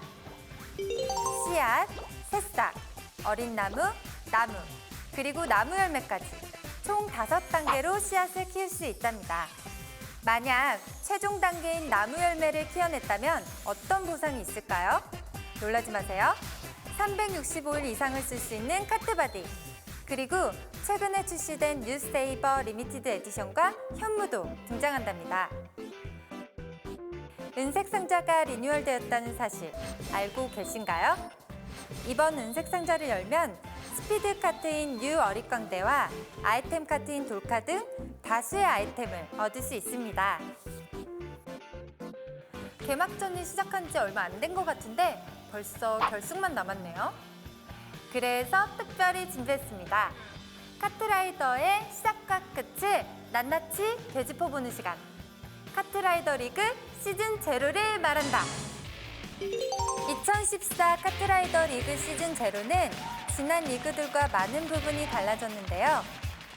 씨앗, 새싹, 어린 나무, 나무, 그리고 나무 열매까지 총 5단계로 씨앗을 키울 수 있답니다. 만약 최종 단계인 나무 열매를 키워냈다면 어떤 보상이 있을까요? 놀라지 마세요. 365일 이상을 쓸 수 있는 카트바디, 그리고 최근에 출시된 뉴세이버 리미티드 에디션과 현무도 등장한답니다. 은색 상자가 리뉴얼되었다는 사실 알고 계신가요? 이번 은색 상자를 열면 스피드 카트인 뉴 어릿광대와 아이템 카트인 돌카 등 다수의 아이템을 얻을 수 있습니다. 개막전이 시작한 지 얼마 안 된 것 같은데 벌써 결승만 남았네요. 그래서 특별히 준비했습니다. 카트라이더의 시작과 끝을 낱낱이 되짚어보는 시간. 카트라이더 리그 시즌 제로를 말한다. 2014 카트라이더 리그 시즌 제로는 지난 리그들과 많은 부분이 달라졌는데요.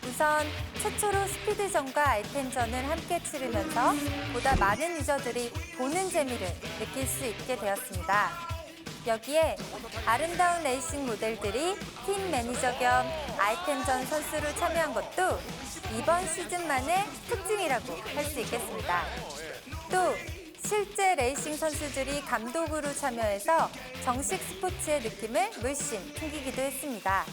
우선 최초로 스피드전과 아이템전을 함께 치르면서 보다 많은 유저들이 보는 재미를 느낄 수 있게 되었습니다. 여기에 아름다운 레이싱 모델들이 팀 매니저 겸 아이템전 선수로 참여한 것도 이번 시즌만의 특징이라고 할 수 있겠습니다. 또 실제 레이싱 선수들이 감독으로 참여해서 정식 스포츠의 느낌을 물씬 풍기기도 했습니다.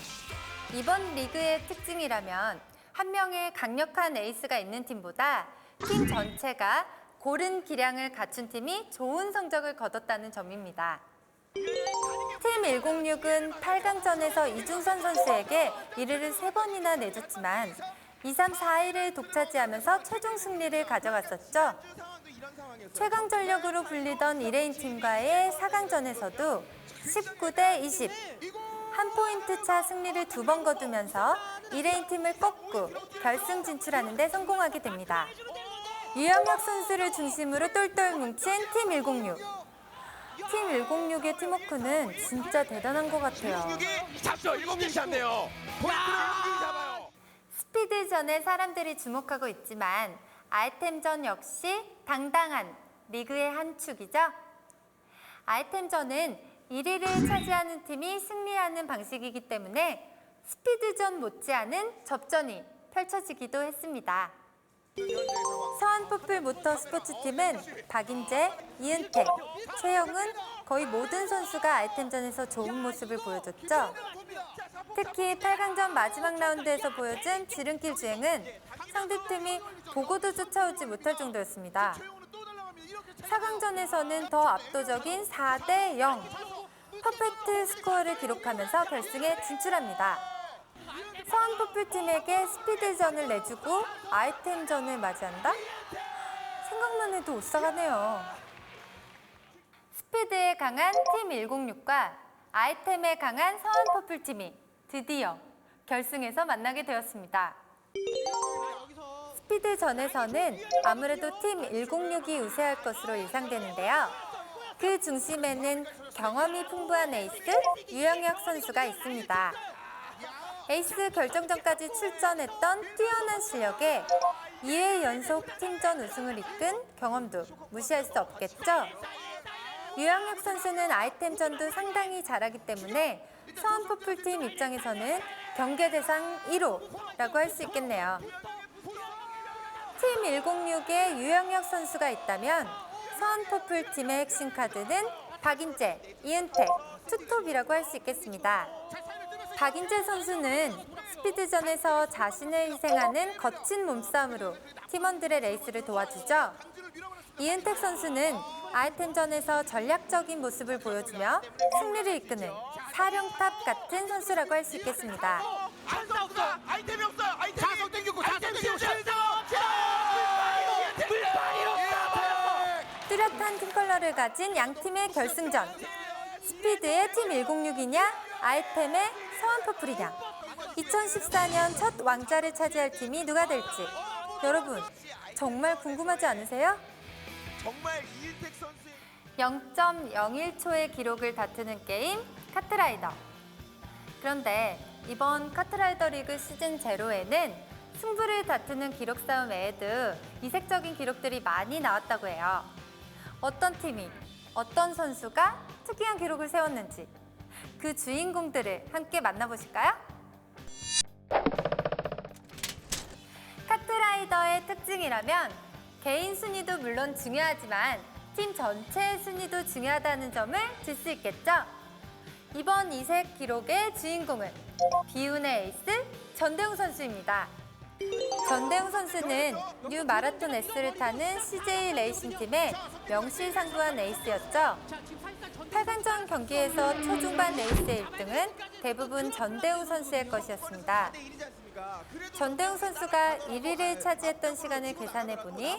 이번 리그의 특징이라면 한 명의 강력한 에이스가 있는 팀보다 팀 전체가 고른 기량을 갖춘 팀이 좋은 성적을 거뒀다는 점입니다. 팀 106은 8강전에서 이중선 선수에게 1위를 3번이나 내줬지만 2, 3, 4위를 독차지하면서 최종 승리를 가져갔었죠. 최강 전력으로 불리던 2레인 팀과의 4강전에서도 19대 20, 한 포인트 차 승리를 2번 거두면서 2레인 팀을 꺾고 결승 진출하는 데 성공하게 됩니다. 유영혁 선수를 중심으로 똘똘 뭉친 팀 106. 팀 106의 팀워크는 진짜 대단한 것 같아요. 잡죠. 106이 잡네요. 포인트를 106이 잡아요. 스피드전에 사람들이 주목하고 있지만 아이템전 역시 당당한 리그의 한 축이죠. 아이템전은 1위를 차지하는 팀이 승리하는 방식이기 때문에 스피드전 못지않은 접전이 펼쳐지기도 했습니다. 서한포플 모터스포츠팀은 박인재, 이은택, 최영은 거의 모든 선수가 아이템전에서 좋은 모습을 보여줬죠. 특히 8강전 마지막 라운드에서 보여준 지름길 주행은 상대팀이 보고도 쫓아오지 못할 정도였습니다. 4강전에서는 더 압도적인 4대0 퍼펙트 스코어를 기록하면서 결승에 진출합니다. 서한포플팀에게 스피드전을 내주고 아이템전을 맞이한다? 생각만 해도 오싹하네요. 스피드에 강한 팀 106과 아이템에 강한 서한포플팀이 드디어 결승에서 만나게 되었습니다. 스피드전에서는 아무래도 팀 106이 우세할 것으로 예상되는데요. 그 중심에는 경험이 풍부한 에이스 유영혁 선수가 있습니다. 에이스 결정전까지 출전했던 뛰어난 실력에 2회 연속 팀전 우승을 이끈 경험도 무시할 수 없겠죠. 유영혁 선수는 아이템전도 상당히 잘하기 때문에 서한포플팀 입장에서는 경계 대상 1호라고 할 수 있겠네요. 팀 106에 유영혁 선수가 있다면 서한포플팀의 핵심 카드는 박인재, 이은택, 투톱이라고 할 수 있겠습니다. 박인재 선수는 스피드전에서 자신을 희생하는 거친 몸싸움으로 팀원들의 레이스를 도와주죠. 이은택 선수는 아이템전에서 전략적인 모습을 보여주며 승리를 이끄는 사령탑 같은 선수라고 할 수 있겠습니다. 아이템이 없어요. 자석 땡겼고 자석 땡겼고 뚜렷한 팀 컬러를 가진 양 팀의 결승전. 스피드의 팀 106이냐, 아이템의 서한포플이냐. 2014년 첫 왕자를 차지할 팀이 누가 될지 여러분 정말 궁금하지 않으세요? 정말 이은택 선수의 0.01초의 기록을 다투는 게임 카트라이더. 그런데 이번 카트라이더 리그 시즌 제로에는 승부를 다투는 기록 싸움 외에도 이색적인 기록들이 많이 나왔다고 해요. 어떤 팀이 어떤 선수가 특이한 기록을 세웠는지 그 주인공들을 함께 만나보실까요? 카트라이더의 특징이라면 개인 순위도 물론 중요하지만 팀 전체의 순위도 중요하다는 점을 들 수 있겠죠? 이번 이색 기록의 주인공은 비운의 에이스 전대웅 선수입니다. 전대웅 선수는 뉴 마라톤 S를 타는 CJ 레이싱팀의 명실상부한 에이스였죠. 8강전 경기에서 초중반 레이스의 1등은 대부분 전대웅 선수의 것이었습니다. 전대웅 선수가 1위를 차지했던 시간을 계산해보니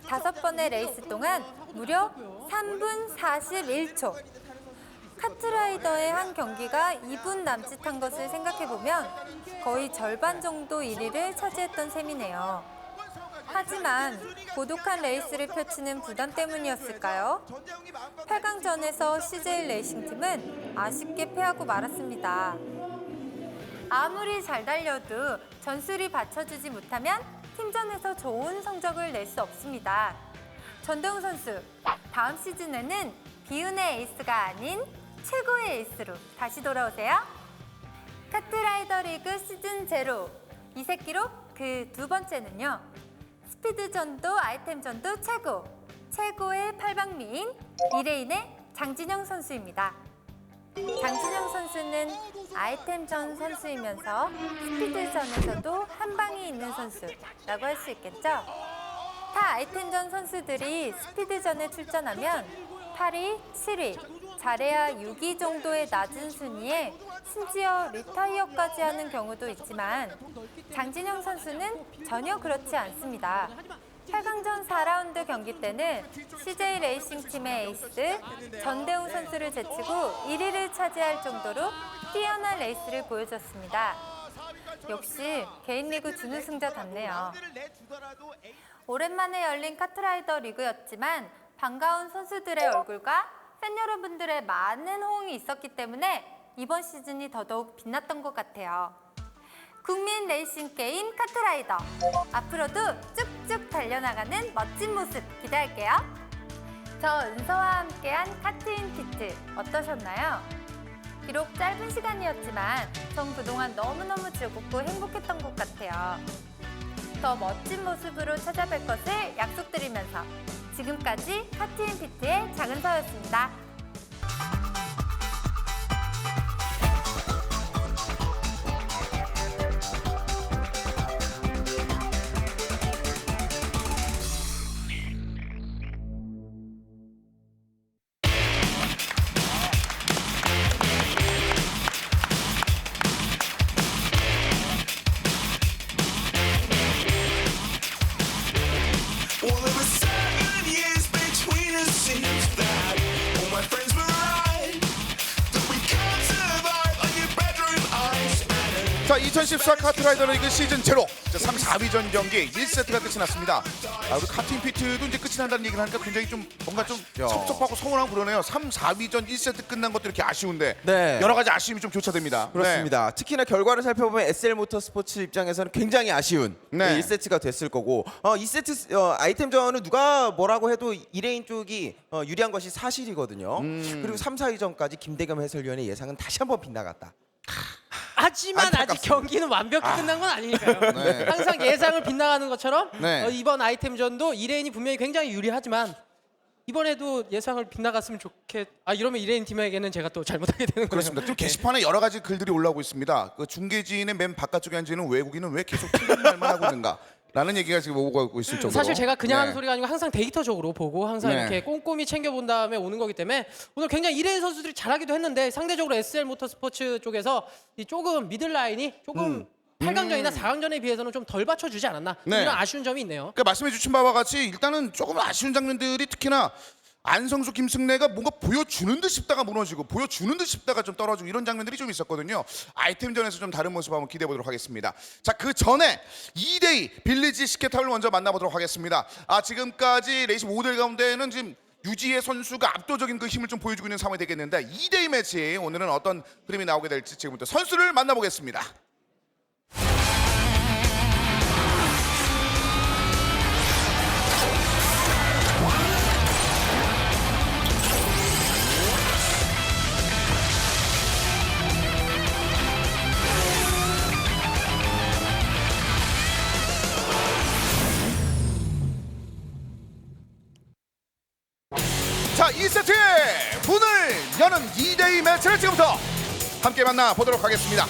5번의 레이스 동안 무려 3분 41초. 카트라이더의 한 경기가 2분 남짓한 것을 생각해보면 거의 절반 정도 1위를 차지했던 셈이네요. 하지만 고독한 레이스를 펼치는 부담 때문이었을까요? 8강전에서 CJ 레이싱팀은 아쉽게 패하고 말았습니다. 아무리 잘 달려도 전술이 받쳐주지 못하면 팀전에서 좋은 성적을 낼 수 없습니다. 전대웅 선수, 다음 시즌에는 비운의 에이스가 아닌 최고의 에이스로 다시 돌아오세요. 카트라이더 리그 시즌 제로 이색 기록 그 두 번째는요. 스피드전도 아이템전도 최고의 팔방미인 2레인의 장진영 선수입니다. 장진영 선수는 아이템전 선수이면서 스피드전에서도 한 방이 있는 선수라고 할 수 있겠죠. 타 아이템전 선수들이 스피드전에 출전하면 8위, 7위, 잘해야 6위 정도의 낮은 순위에 심지어 리타이어까지 하는 경우도 있지만 장진영 선수는 전혀 그렇지 않습니다. 8강전 4라운드 경기 때는 CJ 레이싱 팀의 에이스 전대웅 선수를 제치고 1위를 차지할 정도로 뛰어난 레이스를 보여줬습니다. 역시 개인 리그 준우승자답네요. 오랜만에 열린 카트라이더 리그였지만 반가운 선수들의 얼굴과 팬 여러분들의 많은 호응이 있었기 때문에 이번 시즌이 더더욱 빛났던 것 같아요. 국민 레이싱 게임 카트라이더. 앞으로도 쭉쭉 달려나가는 멋진 모습 기대할게요. 저 은서와 함께한 카트인 피트 어떠셨나요? 비록 짧은 시간이었지만 전 그동안 너무너무 즐겁고 행복했던 것 같아요. 더 멋진 모습으로 찾아뵐 것을 약속드리면서 지금까지 카트인 피트의 장은서였습니다. Well, there were 7 years between us since that all my friends were right, that we can't survive on your bedroom ice. 자, 2014 카트라이더 리그 시즌 제로 3, 4위전 경기 1세트가 끝이 났습니다. 우리 카팅 피트도 이제 끝이 난다는 얘기를 하니까 굉장히 좀 뭔가 좀 섭섭하고 서운하고 그러네요. 3, 4위전 1세트 끝난 것도 이렇게 아쉬운데 네. 여러 가지 아쉬움이 좀 교차됩니다. 그렇습니다. 특히나 결과를 살펴보면 SL 모터스포츠 입장에서는 굉장히 아쉬운 네. 1세트가 됐을 거고 2세트 아이템전은 누가 뭐라고 해도 2레인 쪽이 유리한 것이 사실이거든요. 그리고 3, 4위전까지 김대겸 해설위원의 예상은 다시 한번 빗나갔다. 하지만 아직 경기는 완벽히 끝난 건 아니니까요. 네. 항상 예상을 빗나가는 것처럼 네. 이번 아이템전도 2레인이 분명히 굉장히 유리하지만 이번에도 예상을 빗나갔으면 이러면 2레인 팀에게는 제가 또 잘못하게 되는 거예요. 그렇습니다. 지금 게시판에 여러 가지 글들이 올라오고 있습니다. 그 중계진의 맨 바깥쪽에 앉아있는 외국인은 왜 계속 틀린 말만 하고 있는가? 라는 얘기가 지금 오고 있을 정도로. 사실 제가 그냥 네. 하는 소리가 아니고 항상 데이터적으로 보고 항상 네. 이렇게 꼼꼼히 챙겨본 다음에 오는 거기 때문에 오늘 굉장히 1레인 선수들이 잘하기도 했는데 상대적으로 SL 모터스포츠 쪽에서 이 조금 미들라인이 조금 8강전이나 4강전에 비해서는 좀 덜 받쳐주지 않았나 네. 이런 아쉬운 점이 있네요. 그러니까 말씀해 주신 바와 같이 일단은 조금 아쉬운 장면들이 특히나 안성수, 김승래가 뭔가 보여주는 듯 싶다가 무너지고 보여주는 듯 싶다가 좀 떨어지고 이런 장면들이 좀 있었거든요. 아이템전에서 좀 다른 모습 한번 기대해 보도록 하겠습니다. 자, 그 전에 2대2 빌리지 시계탑을 먼저 만나보도록 하겠습니다. 지금까지 레이스 모델 가운데는 지금 유지혜 선수가 압도적인 그 힘을 좀 보여주고 있는 상황이 되겠는데 2대2 매치 오늘은 어떤 그림이 나오게 될지 지금부터 선수를 만나보겠습니다. 자, 2세트 문을 여는 2대2 매치를 지금부터 함께 만나보도록 하겠습니다.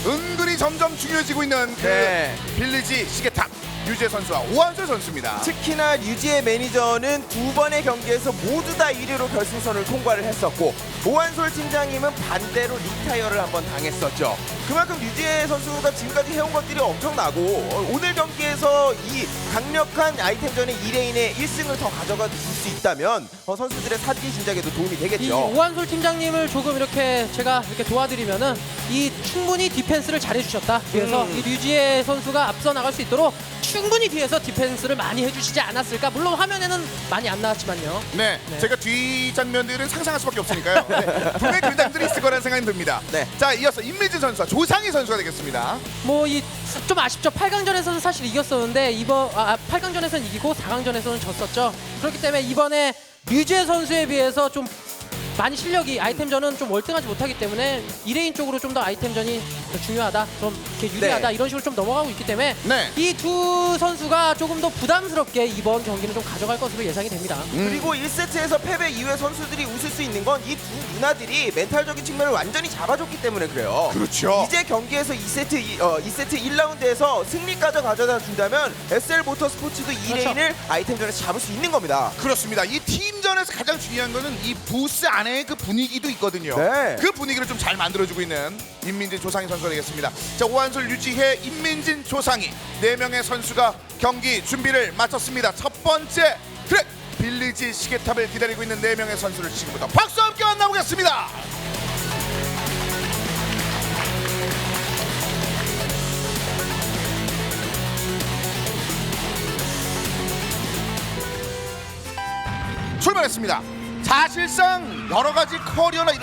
은근히 점점 중요해지고 있는 그 네. 빌리지 시계탑 유지혜 선수와 오한솔 선수입니다. 특히나 류지의 매니저는 두 번의 경기에서 모두 다 1위로 결승선을 통과를 했었고 오한솔 팀장님은 반대로 리타이어를 한번 당했었죠. 그만큼 류지의 선수가 지금까지 해온 것들이 엄청나고 오늘 경기에서 이 강력한 아이템전의 2레인의 1승을 더 가져가 줄 수 있다면 선수들의 사기 진작에도 도움이 이 되겠죠. 오한솔 팀장님을 조금 이렇게 제가 이렇게 도와드리면은 이 충분히 디펜스를 잘해주셨다. 그래서 이 류지혜 선수가 앞서 나갈 수 있도록 충분히 뒤에서 디펜스를 많이 해주시지 않았을까. 물론 화면에는 많이 안 나왔지만요. 네, 제가 뒤 장면들은 상상할 수밖에 없으니까요. 네, 분명히 그런 장면들이 있을 거라는 생각이 듭니다. 네. 자, 이어서 임민진 선수와 조상희 선수가 되겠습니다. 뭐 이 좀 아쉽죠. 8강전에서는 사실 이겼었는데 이번 8강전에서는 이기고 4강전에서는 졌었죠. 그렇기 때문에 이번에 류지혜 선수에 비해서 좀 많이 실력이 아이템전은 좀 월등하지 못하기 때문에 2레인 쪽으로 좀 더 아이템전이 더 중요하다, 좀 이렇게 유리하다 네. 이런 식으로 좀 넘어가고 있기 때문에 네. 이 두 선수가 조금 더 부담스럽게 이번 경기는 좀 가져갈 것으로 예상이 됩니다. 그리고 1세트에서 패배 이후에 선수들이 웃을 수 있는 건 이 두 누나들이 멘탈적인 측면을 완전히 잡아줬기 때문에 그래요. 그렇죠. 이제 경기에서 2세트 1라운드에서 승리까지 가져다 준다면 SL 모터스포츠도 2레인을 아이템전에서 잡을 수 있는 겁니다. 그렇습니다. 이 팀전에서 가장 중요한 거는 이 부스 안에 그 분위기도 있거든요. 네. 그 분위기를 좀 잘 만들어주고 있는 임민진, 조상희 선수가 되겠습니다. 자, 오한솔, 유지혜, 임민진, 조상희 4명의 선수가 경기 준비를 마쳤습니다. 첫 번째 트랙 빌리지 시계탑을 기다리고 있는 4명의 선수를 지금부터 박수와 함께 만나보겠습니다. 출발했습니다. 사실상 여러 가지 커리어나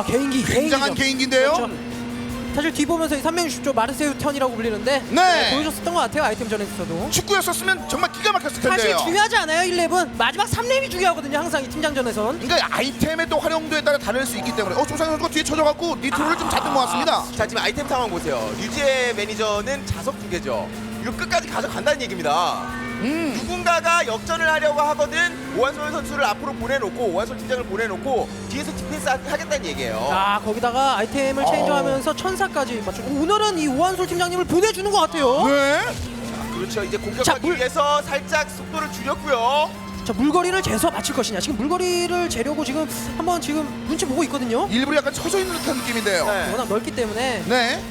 굉장한 개인기인데요. 그렇죠. 사실 뒤 보면서 이 360조 마르세유 턴이라고 불리는데 네. 보여줬었던 것 같아요. 아이템전에서도. 축구였었으면 정말 기가 막혔을 텐데요. 사실 중요하지 않아요. 1렙은 마지막 3렙이 중요하거든요. 항상 이 팀장전에선. 그러니까 아이템의 또 활용도에 따라 다를 수 있기 때문에 조상현 선수가 뒤에 쳐져갖고 니트로를 좀 잡은 것 같습니다. 자, 지금 아이템 상황 보세요. 류지의 매니저는 자석 2개죠. 이거 끝까지 가져간다는 얘기입니다. 누군가가 역전을 하려고 하거든 오한솔 선수를 앞으로 보내놓고 오한솔 팀장을 보내놓고 뒤에서 디펜스 하겠다는 얘기예요. 아 거기다가 아이템을 체인저하면서 천사까지 맞추고 오늘은 이 오한솔 팀장님을 보내주는 것 같아요. 네. 그렇죠. 이제 자, 공격하기 위해서 살짝 속도를 줄였고요. 자 물거리를 재서 맞힐 것이냐. 지금 물거리를 재려고 지금 한번 지금 눈치 보고 있거든요. 일부러 약간 쳐져 있는 듯한 느낌인데요. 네. 워낙 넓기 때문에 네.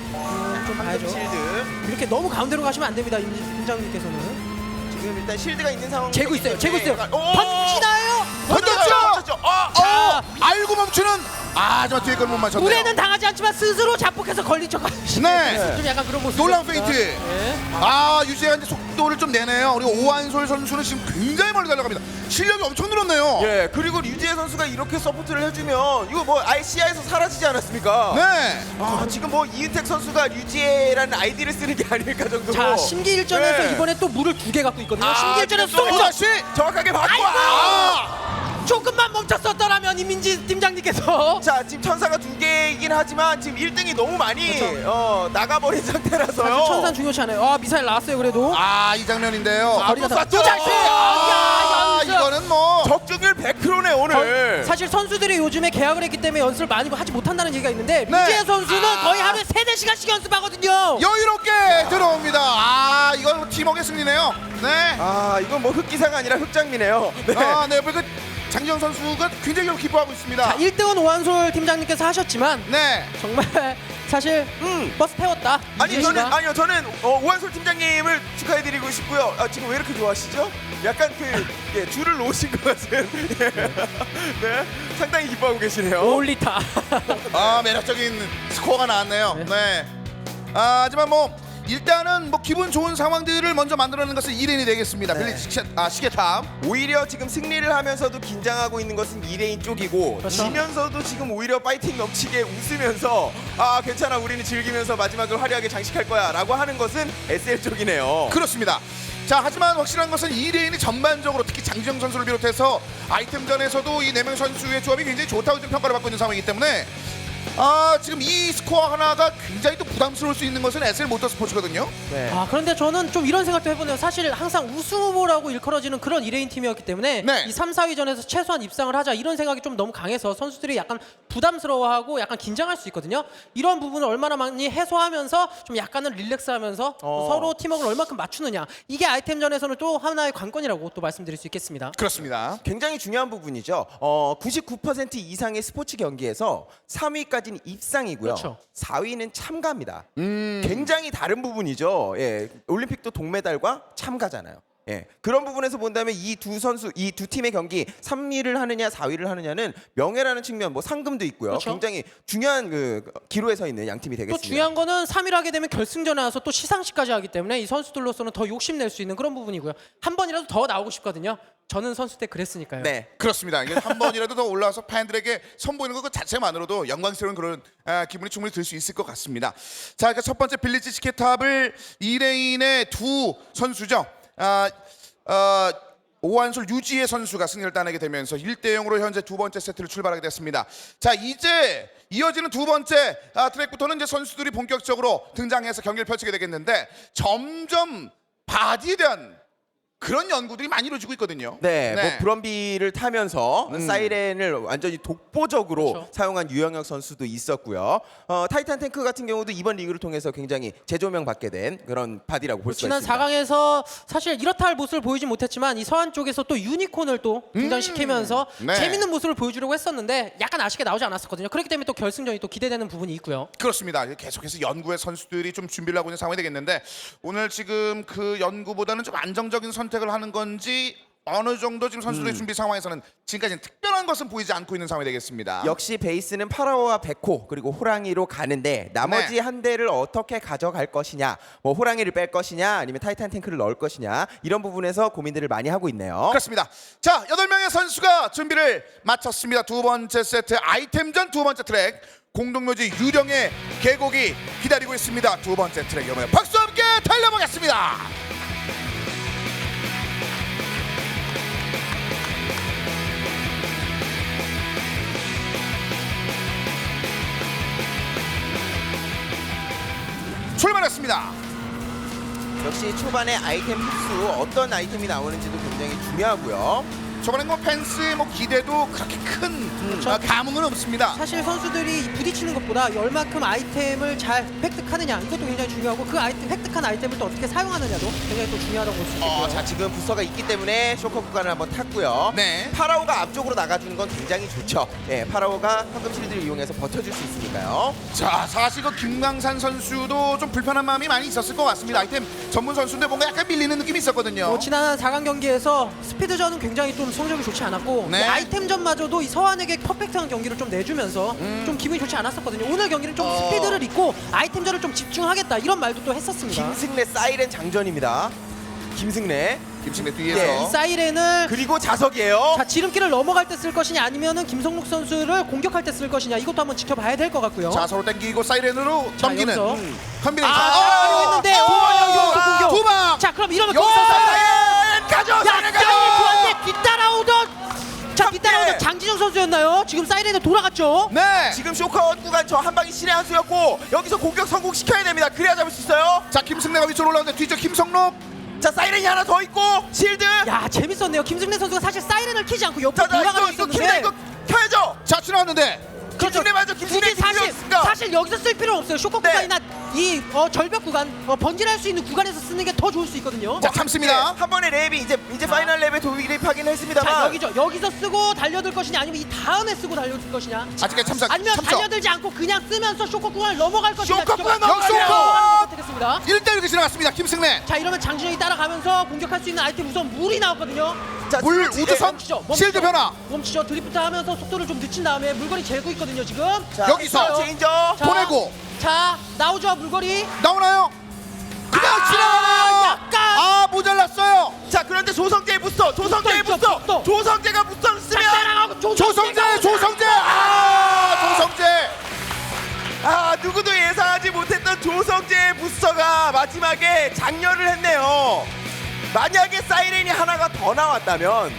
좀 봐야죠. 실드. 이렇게 너무 가운데로 가시면 안 됩니다. 임 팀장님께서는. 지금 일단 실드가 있는 상황. 재고 있어요. 재고 있어요. 오! 던지나요? 던졌죠. 자, 알고 멈추는. 하지만 뒤에 걸 못 맞췄네요. 물에는 당하지 않지만 스스로 자폭해서 걸린 척 하시는 네. 좀 약간 그런 모습. 놀라운 페인트. 네. 유지가 이제 속도를 좀 내네요. 그리고 오한솔 선수는 지금 굉장히 멀리 달려갑니다. 실력이 엄청 늘었네요. 예, 그리고 류지혜 선수가 이렇게 서포트를 해주면 이거 뭐 아예 시야에서 사라지지 않았습니까? 네. 지금 뭐 이은택 선수가 류지혜라는 아이디를 쓰는 게 아닐까 정도로. 자 심기일전에서 네. 이번에 또 물을 2개 갖고 있거든요. 아, 심기일전에서 지금 또 다시. 정확하게 받고. 아이고! 조금만 멈췄었더라면 이민지 팀장님께서. 자, 지금 천사가 2개이긴 하지만 지금 1등이 너무 많이 그렇죠. 나가버린 상태라서요. 사실 천산 중요치 않아요. 미사일 나왔어요 그래도. 이 장면인데요. 거리가 다- 쐈죠. 자, 연습! 이거는 뭐. 적중률 100%네 오늘. 사실 선수들이 요즘에 계약을 했기 때문에 연습을 많이 하지 못한다는 얘기가 있는데 네. 류지혜 선수는 거의 하루에 3-4시간씩 연습하거든요. 여유롭게 들어옵니다. 이건 팀워크의 승리네요. 네. 이건 뭐 흑기사가 아니라 흑장미네요. 네. 네. 그 장지영 선수가 굉장히 기뻐하고 있습니다. 자 1등은 오한솔 팀장님께서 하셨지만 네. 정말 사실 버스 태웠다. 아니 이재희가. 저는 아니요 저는 오한솔 팀장님을 축하해드리고 싶고요. 지금 왜 이렇게 좋아하시죠? 약간 줄을 놓으신 것 같은. 네, 상당히 기뻐하고 계시네요. 5리타. 매력적인 스코어가 나왔네요. 네. 하지만 뭐 일단은 뭐 기분 좋은 상황들을 먼저 만들어내는 것은 1인이 되겠습니다. 네. 빌리지 시계탑. 오히려 지금 승리를 하면서도 긴장하고 있는 것은 2레인 쪽이고 그렇죠. 지면서도 지금 오히려 파이팅 넘치게 웃으면서 괜찮아 우리는 즐기면서 마지막을 화려하게 장식할 거야 라고 하는 것은 SL 쪽이네요. 그렇습니다. 자, 하지만 확실한 것은 2레인이 전반적으로 특히 장지영 선수를 비롯해서 아이템전에서도 이 4명 선수의 조합이 굉장히 좋다고 좀 평가를 받고 있는 상황이기 때문에 지금 이 스코어 하나가 굉장히 또 부담스러울 수 있는 것은 SL 모터스포츠거든요. 네. 그런데 저는 좀 이런 생각도 해보네요. 사실 항상 우승 후보라고 일컬어지는 그런 2레인 팀이었기 때문에 네. 이 3, 4위전에서 최소한 입상을 하자 이런 생각이 좀 너무 강해서 선수들이 약간 부담스러워하고 약간 긴장할 수 있거든요. 이런 부분을 얼마나 많이 해소하면서 좀 약간은 릴렉스하면서 서로 팀워크를 얼마큼 맞추느냐 이게 아이템전에서는 또 하나의 관건이라고 또 말씀드릴 수 있겠습니다. 그렇습니다. 굉장히 중요한 부분이죠. 99% 이상의 스포츠 경기에서 3위까지는 입상이고요. 그렇죠. 4위는 참가입니다. 굉장히 다른 부분이죠. 예, 올림픽도 동메달과 참가잖아요. 예, 그런 부분에서 본다면 이 두 팀의 경기 3위를 하느냐 4위를 하느냐는 명예라는 측면, 뭐 상금도 있고요. 그렇죠. 굉장히 중요한 기로에 서 있는 양 팀이 또 되겠습니다. 중요한 거는 3위를 하게 되면 결승전에 와서 또 시상식까지 하기 때문에 이 선수들로서는 더 욕심낼 수 있는 그런 부분이고요. 한 번이라도 더 나오고 싶거든요. 저는 선수 때 그랬으니까요. 네. 그렇습니다. 이게 한 번이라도 더 올라와서 팬들에게 선보이는 것 자체만으로도 영광스러운 그런 기분이 충분히 들 수 있을 것 같습니다. 자, 그러니까 첫 번째 빌리지 시계탑을 2레인의 두 선수죠. 오한솔 유지혜 선수가 승리를 따내게 되면서 1대0으로 현재 두 번째 세트를 출발하게 됐습니다. 자, 이제 이어지는 두 번째 트랙부터는 이제 선수들이 본격적으로 등장해서 경기를 펼치게 되겠는데 점점 바디에 대한 그런 연구들이 많이 이루어지고 있거든요. 네, 뭐 브럼비를 타면서 사이렌을 완전히 독보적으로 그렇죠. 사용한 유영혁 선수도 있었고요. 타이탄 탱크 같은 경우도 이번 리그를 통해서 굉장히 재조명 받게 된 그런 바디라고 볼 수가 지난 있습니다. 4강에서 사실 이렇다 할 모습을 보이진 못했지만 이 서한 쪽에서 또 유니콘을 또 등장시키면서 네. 재밌는 모습을 보여주려고 했었는데 약간 아쉽게 나오지 않았었거든요. 그렇기 때문에 또 결승전이 또 기대되는 부분이 있고요. 그렇습니다. 계속해서 연구의 선수들이 좀 준비를 하고 있는 상황이 되겠는데 오늘 지금 그 연구보다는 좀 안정적인 선택을 하는 건지 어느 정도 지금 선수들의 준비 상황에서는 지금까지는 특별한 것은 보이지 않고 있는 상황이 되겠습니다. 역시 베이스는 파라오와 백호 그리고 호랑이로 가는데 나머지 네. 한 대를 어떻게 가져갈 것이냐, 뭐 호랑이를 뺄 것이냐 아니면 타이탄 탱크를 넣을 것이냐 이런 부분에서 고민들을 많이 하고 있네요. 그렇습니다. 자, 8명의 선수가 준비를 마쳤습니다. 두 번째 세트 아이템전 두 번째 트랙 공동묘지 유령의 계곡이 기다리고 있습니다. 두 번째 트랙 여러분 박수 함께 달려보겠습니다. 출발했습니다. 역시 초반에 아이템 흡수 어떤 아이템이 나오는지도 굉장히 중요하고요. 저번에 뭐 펜스의 뭐 기대도 그렇게 큰 감흥은 없습니다. 사실 선수들이 부딪히는 것보다 얼마큼 아이템을 잘 획득하느냐 이것도 굉장히 중요하고 그 아이템 획득한 아이템을 또 어떻게 사용하느냐도 굉장히 또 중요하다고 볼 수 있고요. 자 지금 부서가 있기 때문에 쇼커 구간을 한번 탔고요. 네. 파라오가 앞쪽으로 나가주는 건 굉장히 좋죠. 예, 파라오가 황금 실드를 이용해서 버텨줄 수 있으니까요. 자, 사실 그 김광산 선수도 좀 불편한 마음이 많이 있었을 것 같습니다. 아이템 전문 선수인데 뭔가 약간 밀리는 느낌이 있었거든요. 지난 4강 경기에서 스피드전은 굉장히 좀 성적이 좋지 않았고 네. 이 아이템전마저도 이 서한에게 퍼펙트한 경기를 좀 내주면서 좀 기분이 좋지 않았었거든요. 오늘 경기는 좀 스피드를 잊고 아이템전을 좀 집중하겠다 이런 말도 또 했었습니다. 김승래 사이렌 장전입니다. 김승래 뒤에서 네. 이 사이렌을 그리고 자석이에요. 자 지름길을 넘어갈 때 쓸 것이냐 아니면은 김성록 선수를 공격할 때 쓸 것이냐 이것도 한번 지켜봐야 될 것 같고요. 자, 서로 당기고 사이렌으로 자, 넘기는 여기서. 컨비네이션. 아, 했는데 공격. 두 방. 자 그럼 이러면 여기서 거기서 사이렌 가져. 야 사이렌 가져. 사이렌 좋았는데 뒤따라오던 자 뒤따라오던 장진영 선수였나요? 지금 사이렌에 돌아갔죠? 네. 지금 쇼커 구간 저 한 방이 신의 한 수였고 여기서 공격 성공시켜야 됩니다. 그래야 잡을 수 있어요. 자, 김승래가 위쪽으로 올라오는데 뒤쪽 김성록. 자 사이렌이 하나 더 있고 실드. 야 재밌었네요. 김승래 선수가 사실 사이렌을 키지 않고 옆으로 자 돌아가고 이거 킵니다. 있었는데 이거 켜야죠. 자, 지나왔는데. 김승래 맞아. 김승래 굳이 사실 여기서 쓸 필요 없어요. 쇼커 네. 구간이나 이 절벽 구간 번질할 수 있는 구간에서 쓰는 게 더 좋을 수 있거든요. 자, 참습니다. 한 번에 랩이 이제 파이널 랩에 돌입하긴 했습니다만. 자 여기죠. 여기서 쓰고 달려들 것이냐 아니면 이 다음에 쓰고 달려들 것이냐 아직까지 참석. 아니면 참석. 달려들지 않고 그냥 쓰면서 쇼커 구간을 넘어갈 것이냐 쇼커 구간 넘어가요. 선택했습니다. 1대1 지나갔습니다. 김승래. 자 이러면 장진영이 따라가면서 공격할 수 있는 아이템 우선 물이 나왔거든요. 자, 물 지금 우주선 멈추죠. 실드 변화. 멈추죠. 드리프트 하면서 속도를 좀 늦춘 다음에 물거리 재고 있거든요 지금. 자, 여기서 체인저. 자, 보내고. 자 나오죠 물거리. 나오나요? 그냥 지나가요. 약간. 아, 모자랐어요. 자 그런데 조성재의 부스터. 조성재의 부스터, 부스터. 부스터. 조성재가 부스터를 쓰면. 따라가고 조성재. 조성재. 아 누구도 예상하지 못했던 조성재의 부스터가 마지막에 장렬을 했네요. 만약에 사이렌이 하나가 더 나왔다면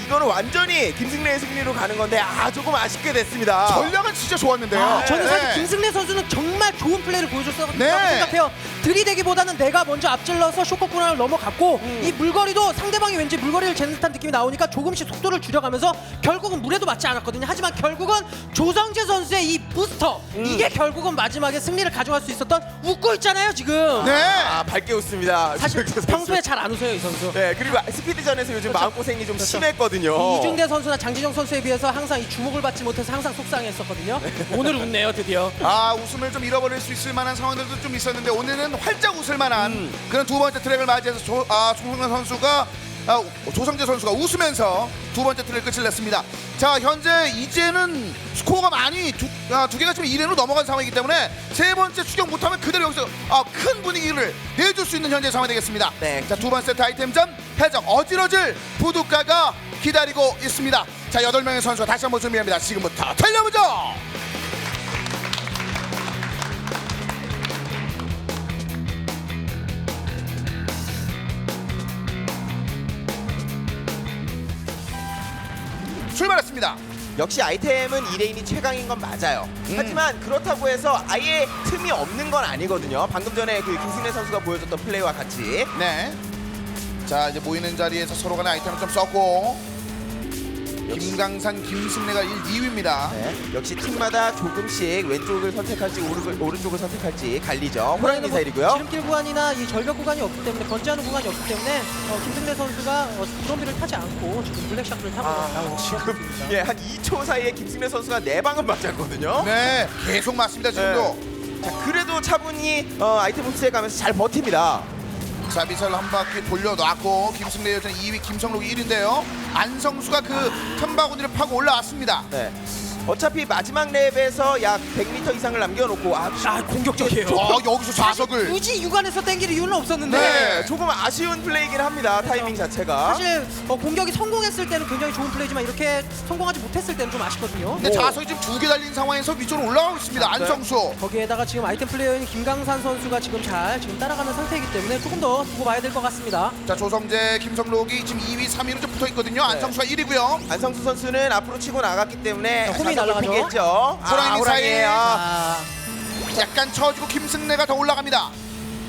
이거는 완전히 김승래의 승리로 가는 건데 조금 아쉽게 됐습니다. 전략은 진짜 좋았는데요. 저는 사실 네. 김승래 선수는 정말 좋은 플레이를 보여줬다고 네. 생각해요. 들이대기보다는 내가 먼저 앞질러서 쇼커 구간을 넘어갔고 이 물거리도 상대방이 왠지 물거리를 재는 듯한 느낌이 나오니까 조금씩 속도를 줄여가면서 결국은 물에도 맞지 않았거든요. 하지만 결국은 조성재 선수의 이 부스터 이게 결국은 마지막에 승리를 가져갈 수 있었던 웃고 있잖아요 지금. 네. 밝게 웃습니다. 사실 조성재 선수. 평소에 잘 안 웃어요 이 선수. 네 그리고 스피드전에서 요즘 그렇죠. 마음고생이 좀 심했거든요. 이중대 선수나 장진영 선수에 비해서 항상 이 주목을 받지 못해서 항상 속상했었거든요. 오늘 웃네요 드디어. 웃음을 좀 잃어버릴 수 있을 만한 상황들도 좀 있었는데 오늘은 활짝 웃을 만한 그런 두 번째 트랙을 맞이해서 조성재 선수가 조성재 선수가 웃으면서 두 번째 트랙 끝을 냈습니다. 자, 현재 이제는 스코어가 많이 두 개가 지금 2랜으로 넘어간 상황이기 때문에 세 번째 추격 못하면 그대로 여기서 큰 분위기를 내줄 수 있는 현재 상황이 되겠습니다. 네. 자, 두 번째 세트 아이템전 해적 어지러질 부두가가 기다리고 있습니다. 자, 8명의 선수가 다시 한번 준비합니다. 지금부터 달려보죠. 출발했습니다. 역시 아이템은 2레인이 최강인 건 맞아요. 하지만 그렇다고 해서 아예 틈이 없는 건 아니거든요. 방금 전에 그 김승래 선수가 보여줬던 플레이와 같이. 네. 자, 이제 모이는 자리에서 서로 간의 아이템을 좀 썼고 김강산, 김승래가 1, 2위입니다. 네, 역시 팀마다 조금씩 왼쪽을 선택할지 오른쪽을 선택할지 갈리죠. 호랑이 미사일이고요. 지름길 구간이나 이 절벽 구간이 없기 때문에 번지하는 구간이 없기 때문에 김승래 선수가 드럼비를 타지 않고 지금 블랙샤크를 타고 나오고 지금 한 2초 사이에 김승래 선수가 4방은 맞았거든요. 네, 계속 맞습니다 지금도. 자, 그래도 차분히 아이템 흡수해 가면서 잘 버팁니다. 자, 미사일 한 바퀴 돌려놨고 김승래 여전히 2위, 김성록이 1위인데요. 안성수가 그 틈바구니를 파고 올라왔습니다. 네. 어차피 마지막 랩에서 약 100m 이상을 남겨놓고 공격적이에요. 여기서 자석을. 굳이 육안에서 땡길 이유는 없었는데 네. 조금 아쉬운 플레이긴 합니다. 타이밍 자체가. 사실 공격이 성공했을 때는 굉장히 좋은 플레이지만 이렇게 성공하지 못했을 때는 좀 아쉽거든요. 근데 자석이 지금 2개 달린 상황에서 위쪽으로 올라가고 있습니다. 안성수. 거기에다가 지금 아이템 플레이어인 김강산 선수가 지금 따라가는 상태이기 때문에 조금 더 두고 봐야 될 것 같습니다. 자, 조성재, 김성록이 지금 2위, 3위로 좀 붙어 있거든요. 안성수가 1위고요. 안성수 선수는 앞으로 치고 나갔기 때문에 홈이 자석을 날아가죠. 피겠죠. 호랑이 미사일. 아, 약간 쳐지고 김승래가 더 올라갑니다.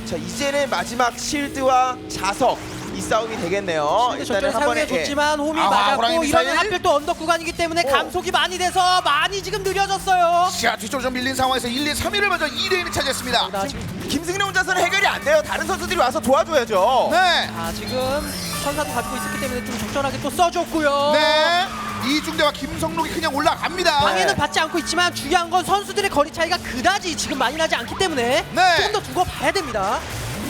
자, 이제는 마지막 실드와 자석 이 싸움이 되겠네요. 근데 저쪽에 사용해줬지만 홈이 호랑이 맞았고 미사일. 이러면 하필 또 언덕 구간이기 때문에 감속이 많이 돼서 많이 지금 느려졌어요. 자, 뒤쪽으로 좀 밀린 상황에서 1, 2, 3위를 먼저 2레인을 차지했습니다. 나 지금 김승래 혼자서는 해결이 안 돼요. 다른 선수들이 와서 도와줘야죠. 네. 지금 천사도 가지고 있었기 때문에 좀 적절하게 또 써줬고요. 네. 이중대와 김성록이 그냥 올라갑니다. 방해는 받지 않고 있지만 중요한 건 선수들의 거리 차이가 그다지 지금 많이 나지 않기 때문에 네. 조금 더 두고 봐야 됩니다.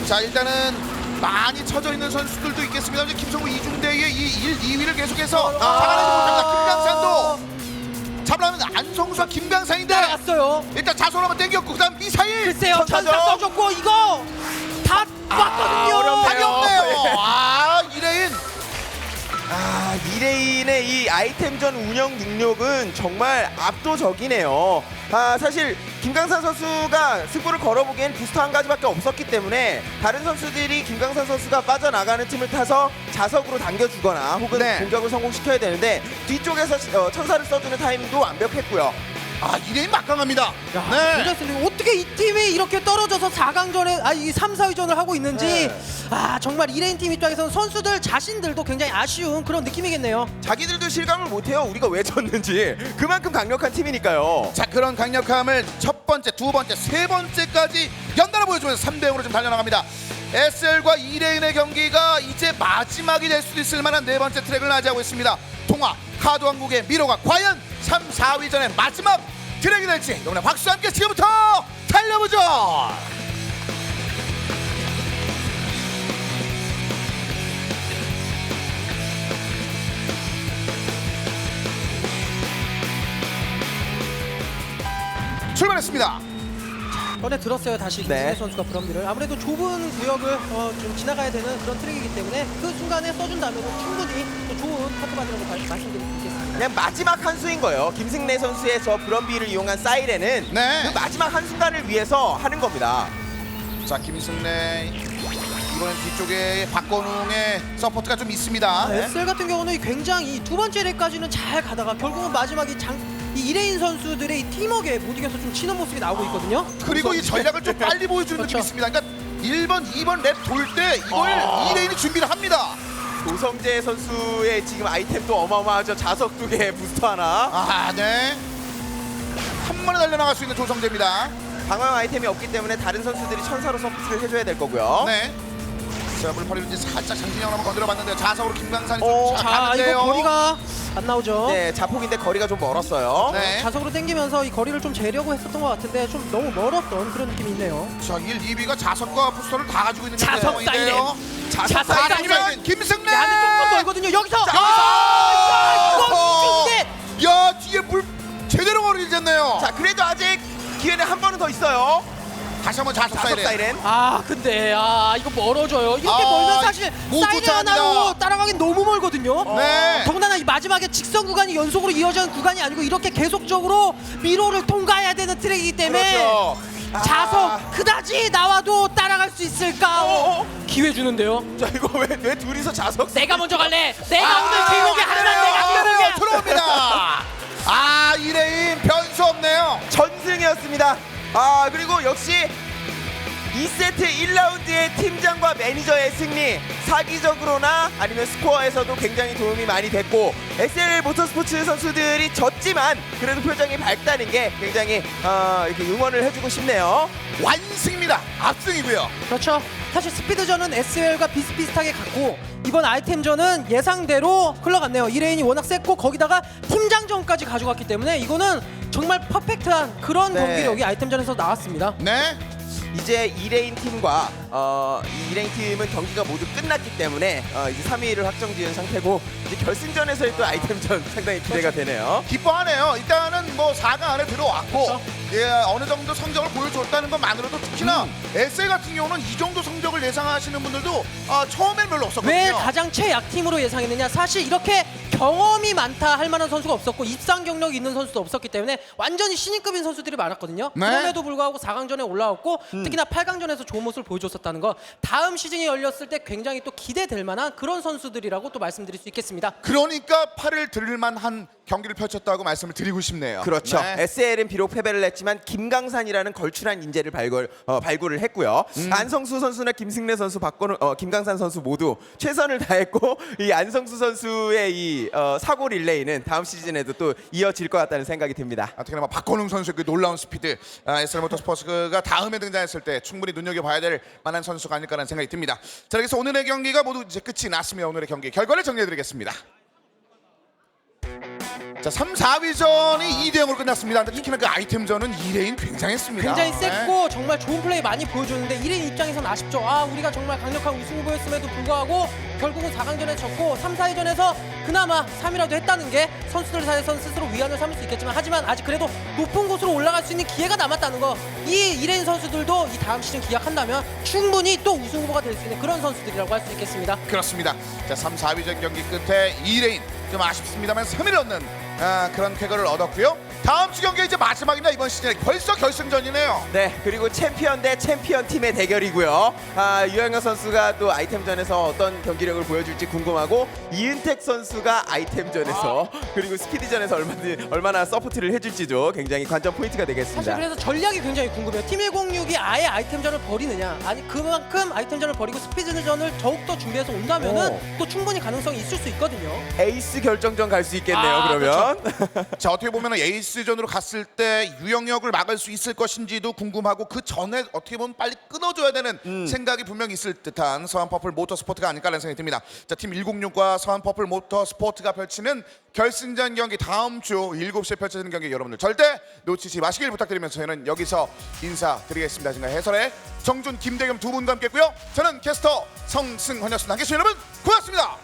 자, 일단은 많이 쳐져 있는 선수들도 있겠습니다. 이제 김성록, 이중대의 이 1, 2위를 계속해서 잡아내지 못합니다. 김강산도 잡으려면 안성수와 김강산인데 따라갔어요. 일단 자손 한번 땡겼고 그다음 미사일. 글쎄요, 천사죠. 천사 써줬고 이거 다 왔거든요. 어렵네요. 2레인. 2레인의 이 아이템전 운영 능력은 정말 압도적이네요. 사실 김강산 선수가 승부를 걸어보기엔 부스터 한 가지밖에 없었기 때문에 다른 선수들이 김강산 선수가 빠져나가는 틈을 타서 자석으로 당겨주거나 혹은 네. 공격을 성공시켜야 되는데 뒤쪽에서 천사를 써주는 타이밍도 완벽했고요. 2레인 막강합니다. 그렇습니다. 어떻게 이 팀이 이렇게 떨어져서 4강전에 이 3, 4위전을 하고 있는지 정말 2레인 팀 입장에서는 선수들 자신들도 굉장히 아쉬운 그런 느낌이겠네요. 자기들도 실감을 못해요. 우리가 왜 졌는지. 그만큼 강력한 팀이니까요. 자, 그런 강력함을 첫 번째, 두 번째, 세 번째까지 연달아 보여주면서 3대0으로 좀 달려나갑니다. SL과 2레인의 경기가 이제 마지막이 될 수도 있을 만한 네 번째 트랙을 맞이하고 있습니다. 통화 카드왕국의 미로가 과연 3, 4위전의 마지막 트랙이 될지 이번에 박수와 함께 지금부터 달려보죠. 출발했습니다. 전에 들었어요. 다시 네. 김승혜 선수가 브럼비를 아무래도 좁은 구역을 좀 지나가야 되는 그런 트랙이기 때문에 그 순간에 써준다면 충분히 또 좋은 커트바디라고 말씀드릴 수 있겠습니다. 그냥 마지막 한 수인 거예요. 김승래 선수의 저 브럼비를 이용한 사이렌은 네. 그 마지막 한 순간을 위해서 하는 겁니다. 자, 김승래 이번엔 뒤쪽에 박건웅의 서포트가 좀 있습니다. SL 같은 경우는 굉장히 두 번째 랩까지는 잘 가다가 결국은 마지막에 이 2레인 선수들의 이 팀워크에 못 이겨서 좀 치는 모습이 나오고 있거든요. 그리고 이 전략을 좀 빨리 보여주는 느낌이 있습니다. 그러니까 1번, 2번 랩 돌 때 이걸 2레인이 준비를 합니다. 조성재 선수의 지금 아이템도 어마어마하죠. 자석 2개, 부스터 하나. 네. 한 번에 달려나갈 수 있는 조성재입니다. 방어형 아이템이 없기 때문에 다른 선수들이 천사로 서비스를 해줘야 될 거고요. 네. 자, 물파리를 이제 살짝 장진영 한번 건드려봤는데 자석으로 김강산이 좀 자, 가는데요. 이거 거리가 안 나오죠. 네, 자폭인데 거리가 좀 멀었어요. 네. 자석으로 당기면서 이 거리를 좀 재려고 했었던 것 같은데 좀 너무 멀었던 그런 느낌이 있네요. 자, 1, 2위가 자석과 부스터를 다 가지고 있는 자석 상황인데요. 자석 아니면 김승래. 야, 근데 조금 멀거든요. 여기서 이거 야, 뒤에 물 제대로 거리를 쟀네요. 자, 그래도 아직 기회는 한 번은 더 있어요. 다시 한번 자석 자석 사이렌. 사이렌. 근데 이거 멀어져요. 이렇게 멀면 사실 못 사이렌 쫓아갑니다. 하나로 따라가긴 너무 멀거든요. 네. 더군다나 이 마지막에 직선 구간이 연속으로 이어지는 구간이 아니고 이렇게 계속적으로 미로를 통과해야 되는 트랙이기 때문에 그렇죠. 자석 그다지 나와도 따라갈 수 있을까? 기회 주는데요. 자, 이거 왜 둘이서 자석? 내가 먼저 갈래. 내가 오늘 길목에 하지만 내가 네, 들어옵니다. 2레인 변수 없네요. 전승이었습니다. 그리고 역시 2세트 1라운드의 팀장과 매니저의 승리, 사기적으로나 아니면 스코어에서도 굉장히 도움이 많이 됐고 SL 모터스포츠 선수들이 졌지만 그래도 표정이 밝다는 게 굉장히 이렇게 응원을 해주고 싶네요. 완승입니다. 압승이고요. 그렇죠. 사실 스피드전은 SL과 비슷비슷하게 갔고 이번 아이템전은 예상대로 흘러갔네요. 2레인이 워낙 셌고 거기다가 팀장전까지 가져갔기 때문에 이거는 정말 퍼펙트한 그런 네. 경기력이 아이템전에서 나왔습니다. 네. 이제 2레인 팀과 이 2레인 팀은 경기가 모두 끝났기 때문에 이제 3위를 확정지은 상태고 이제 결승전에서의 또 아이템전 상당히 기대가 되네요. 기뻐하네요. 일단은 뭐 4강 안에 들어왔고 예, 어느 정도 성적을 보여줬다는 것만으로도 특히나 SA 같은 경우는 이 정도 성적을 예상하시는 분들도 처음엔 별로 없었거든요. 왜 가장 최약팀으로 예상했느냐? 사실 이렇게 경험이 많다 할 만한 선수가 없었고 입상 경력이 있는 선수도 없었기 때문에 완전히 신인급인 선수들이 많았거든요. 네. 그럼에도 불구하고 4강전에 올라왔고 특히나 8강전에서 좋은 모습을 보여줬었다는 거 다음 시즌이 열렸을 때 굉장히 또 기대될 만한 그런 선수들이라고 또 말씀드릴 수 있겠습니다. 그러니까 팔을 들을 만한 경기를 펼쳤다고 말씀을 드리고 싶네요. 그렇죠. 네. SL은 비록 패배를 했지만 김강산이라는 걸출한 인재를 발굴을 했고요. 안성수 선수나 김승래 선수, 김강산 선수 모두 최선을 다했고 이 안성수 선수의 이 사고 릴레이는 다음 시즌에도 또 이어질 것 같다는 생각이 듭니다. 특히나 뭐 박건웅 선수의 그 놀라운 스피드, SL 모터스포츠가 다음에 등장했을 때 충분히 눈여겨봐야 될 만한 선수가 아닐까라는 생각이 듭니다. 자, 그래서 오늘의 경기가 모두 이제 끝이 났으며 오늘의 경기 결과를 정리해드리겠습니다. 자, 3, 4위전이 2대0으로 끝났습니다. 근데 특히나 그 아이템전은 2레인 굉장했습니다. 굉장히 네. 셌고 정말 좋은 플레이 많이 보여주는데 1인 입장에서는 아쉽죠. 우리가 정말 강력한 우승 후보였음에도 불구하고 결국은 4강전에 졌고 3, 4위전에서 그나마 3위라도 했다는 게 선수들 사이에서는 스스로 위안을 삼을 수 있겠지만 하지만 아직 그래도 높은 곳으로 올라갈 수 있는 기회가 남았다는 거, 이 1레인 선수들도 이 다음 시즌 기약한다면 충분히 또 우승 후보가 될 수 있는 그런 선수들이라고 할 수 있겠습니다. 그렇습니다. 자, 3, 4위전 경기 끝에 2레인 좀 아쉽습니다만 3위를 얻는 그런 쾌거를 얻었고요. 다음 주 경기 이제 마지막입니다. 이번 시즌에 벌써 결승전이네요. 네, 그리고 챔피언 대 챔피언 팀의 대결이고요. 유영혁 선수가 또 아이템전에서 어떤 경기력을 보여줄지 궁금하고 이은택 선수가 아이템전에서 그리고 스피드전에서 얼마나 서포트를 해줄지도 굉장히 관전 포인트가 사실 되겠습니다. 그래서 전략이 굉장히 궁금해요. 팀 106이 아예 아이템전을 버리느냐, 아니 그만큼 아이템전을 버리고 스피드전을 더욱더 준비해서 온다면은 또 충분히 가능성이 있을 수 있거든요. 에이스 결정전 갈 수 있겠네요. 그러면 자, 어떻게 보면 에이스전으로 갔을 때 유영혁을 막을 수 있을 것인지도 궁금하고 그 전에 어떻게 보면 빨리 끊어줘야 되는 생각이 분명히 있을 듯한 서한 퍼플 모터스포츠가 아닐까라는 생각이 듭니다. 자, 팀 106과 서한 퍼플 모터스포츠가 펼치는 결승전 경기 다음 주 7시에 펼쳐지는 경기 여러분들 절대 놓치지 마시길 부탁드리면서 저희는 여기서 인사드리겠습니다. 지금까지 해설의 정준, 김대겸 두 분과 함께했고요. 저는 캐스터 성승헌이었습니다. 함께해 주신 여러분 고맙습니다.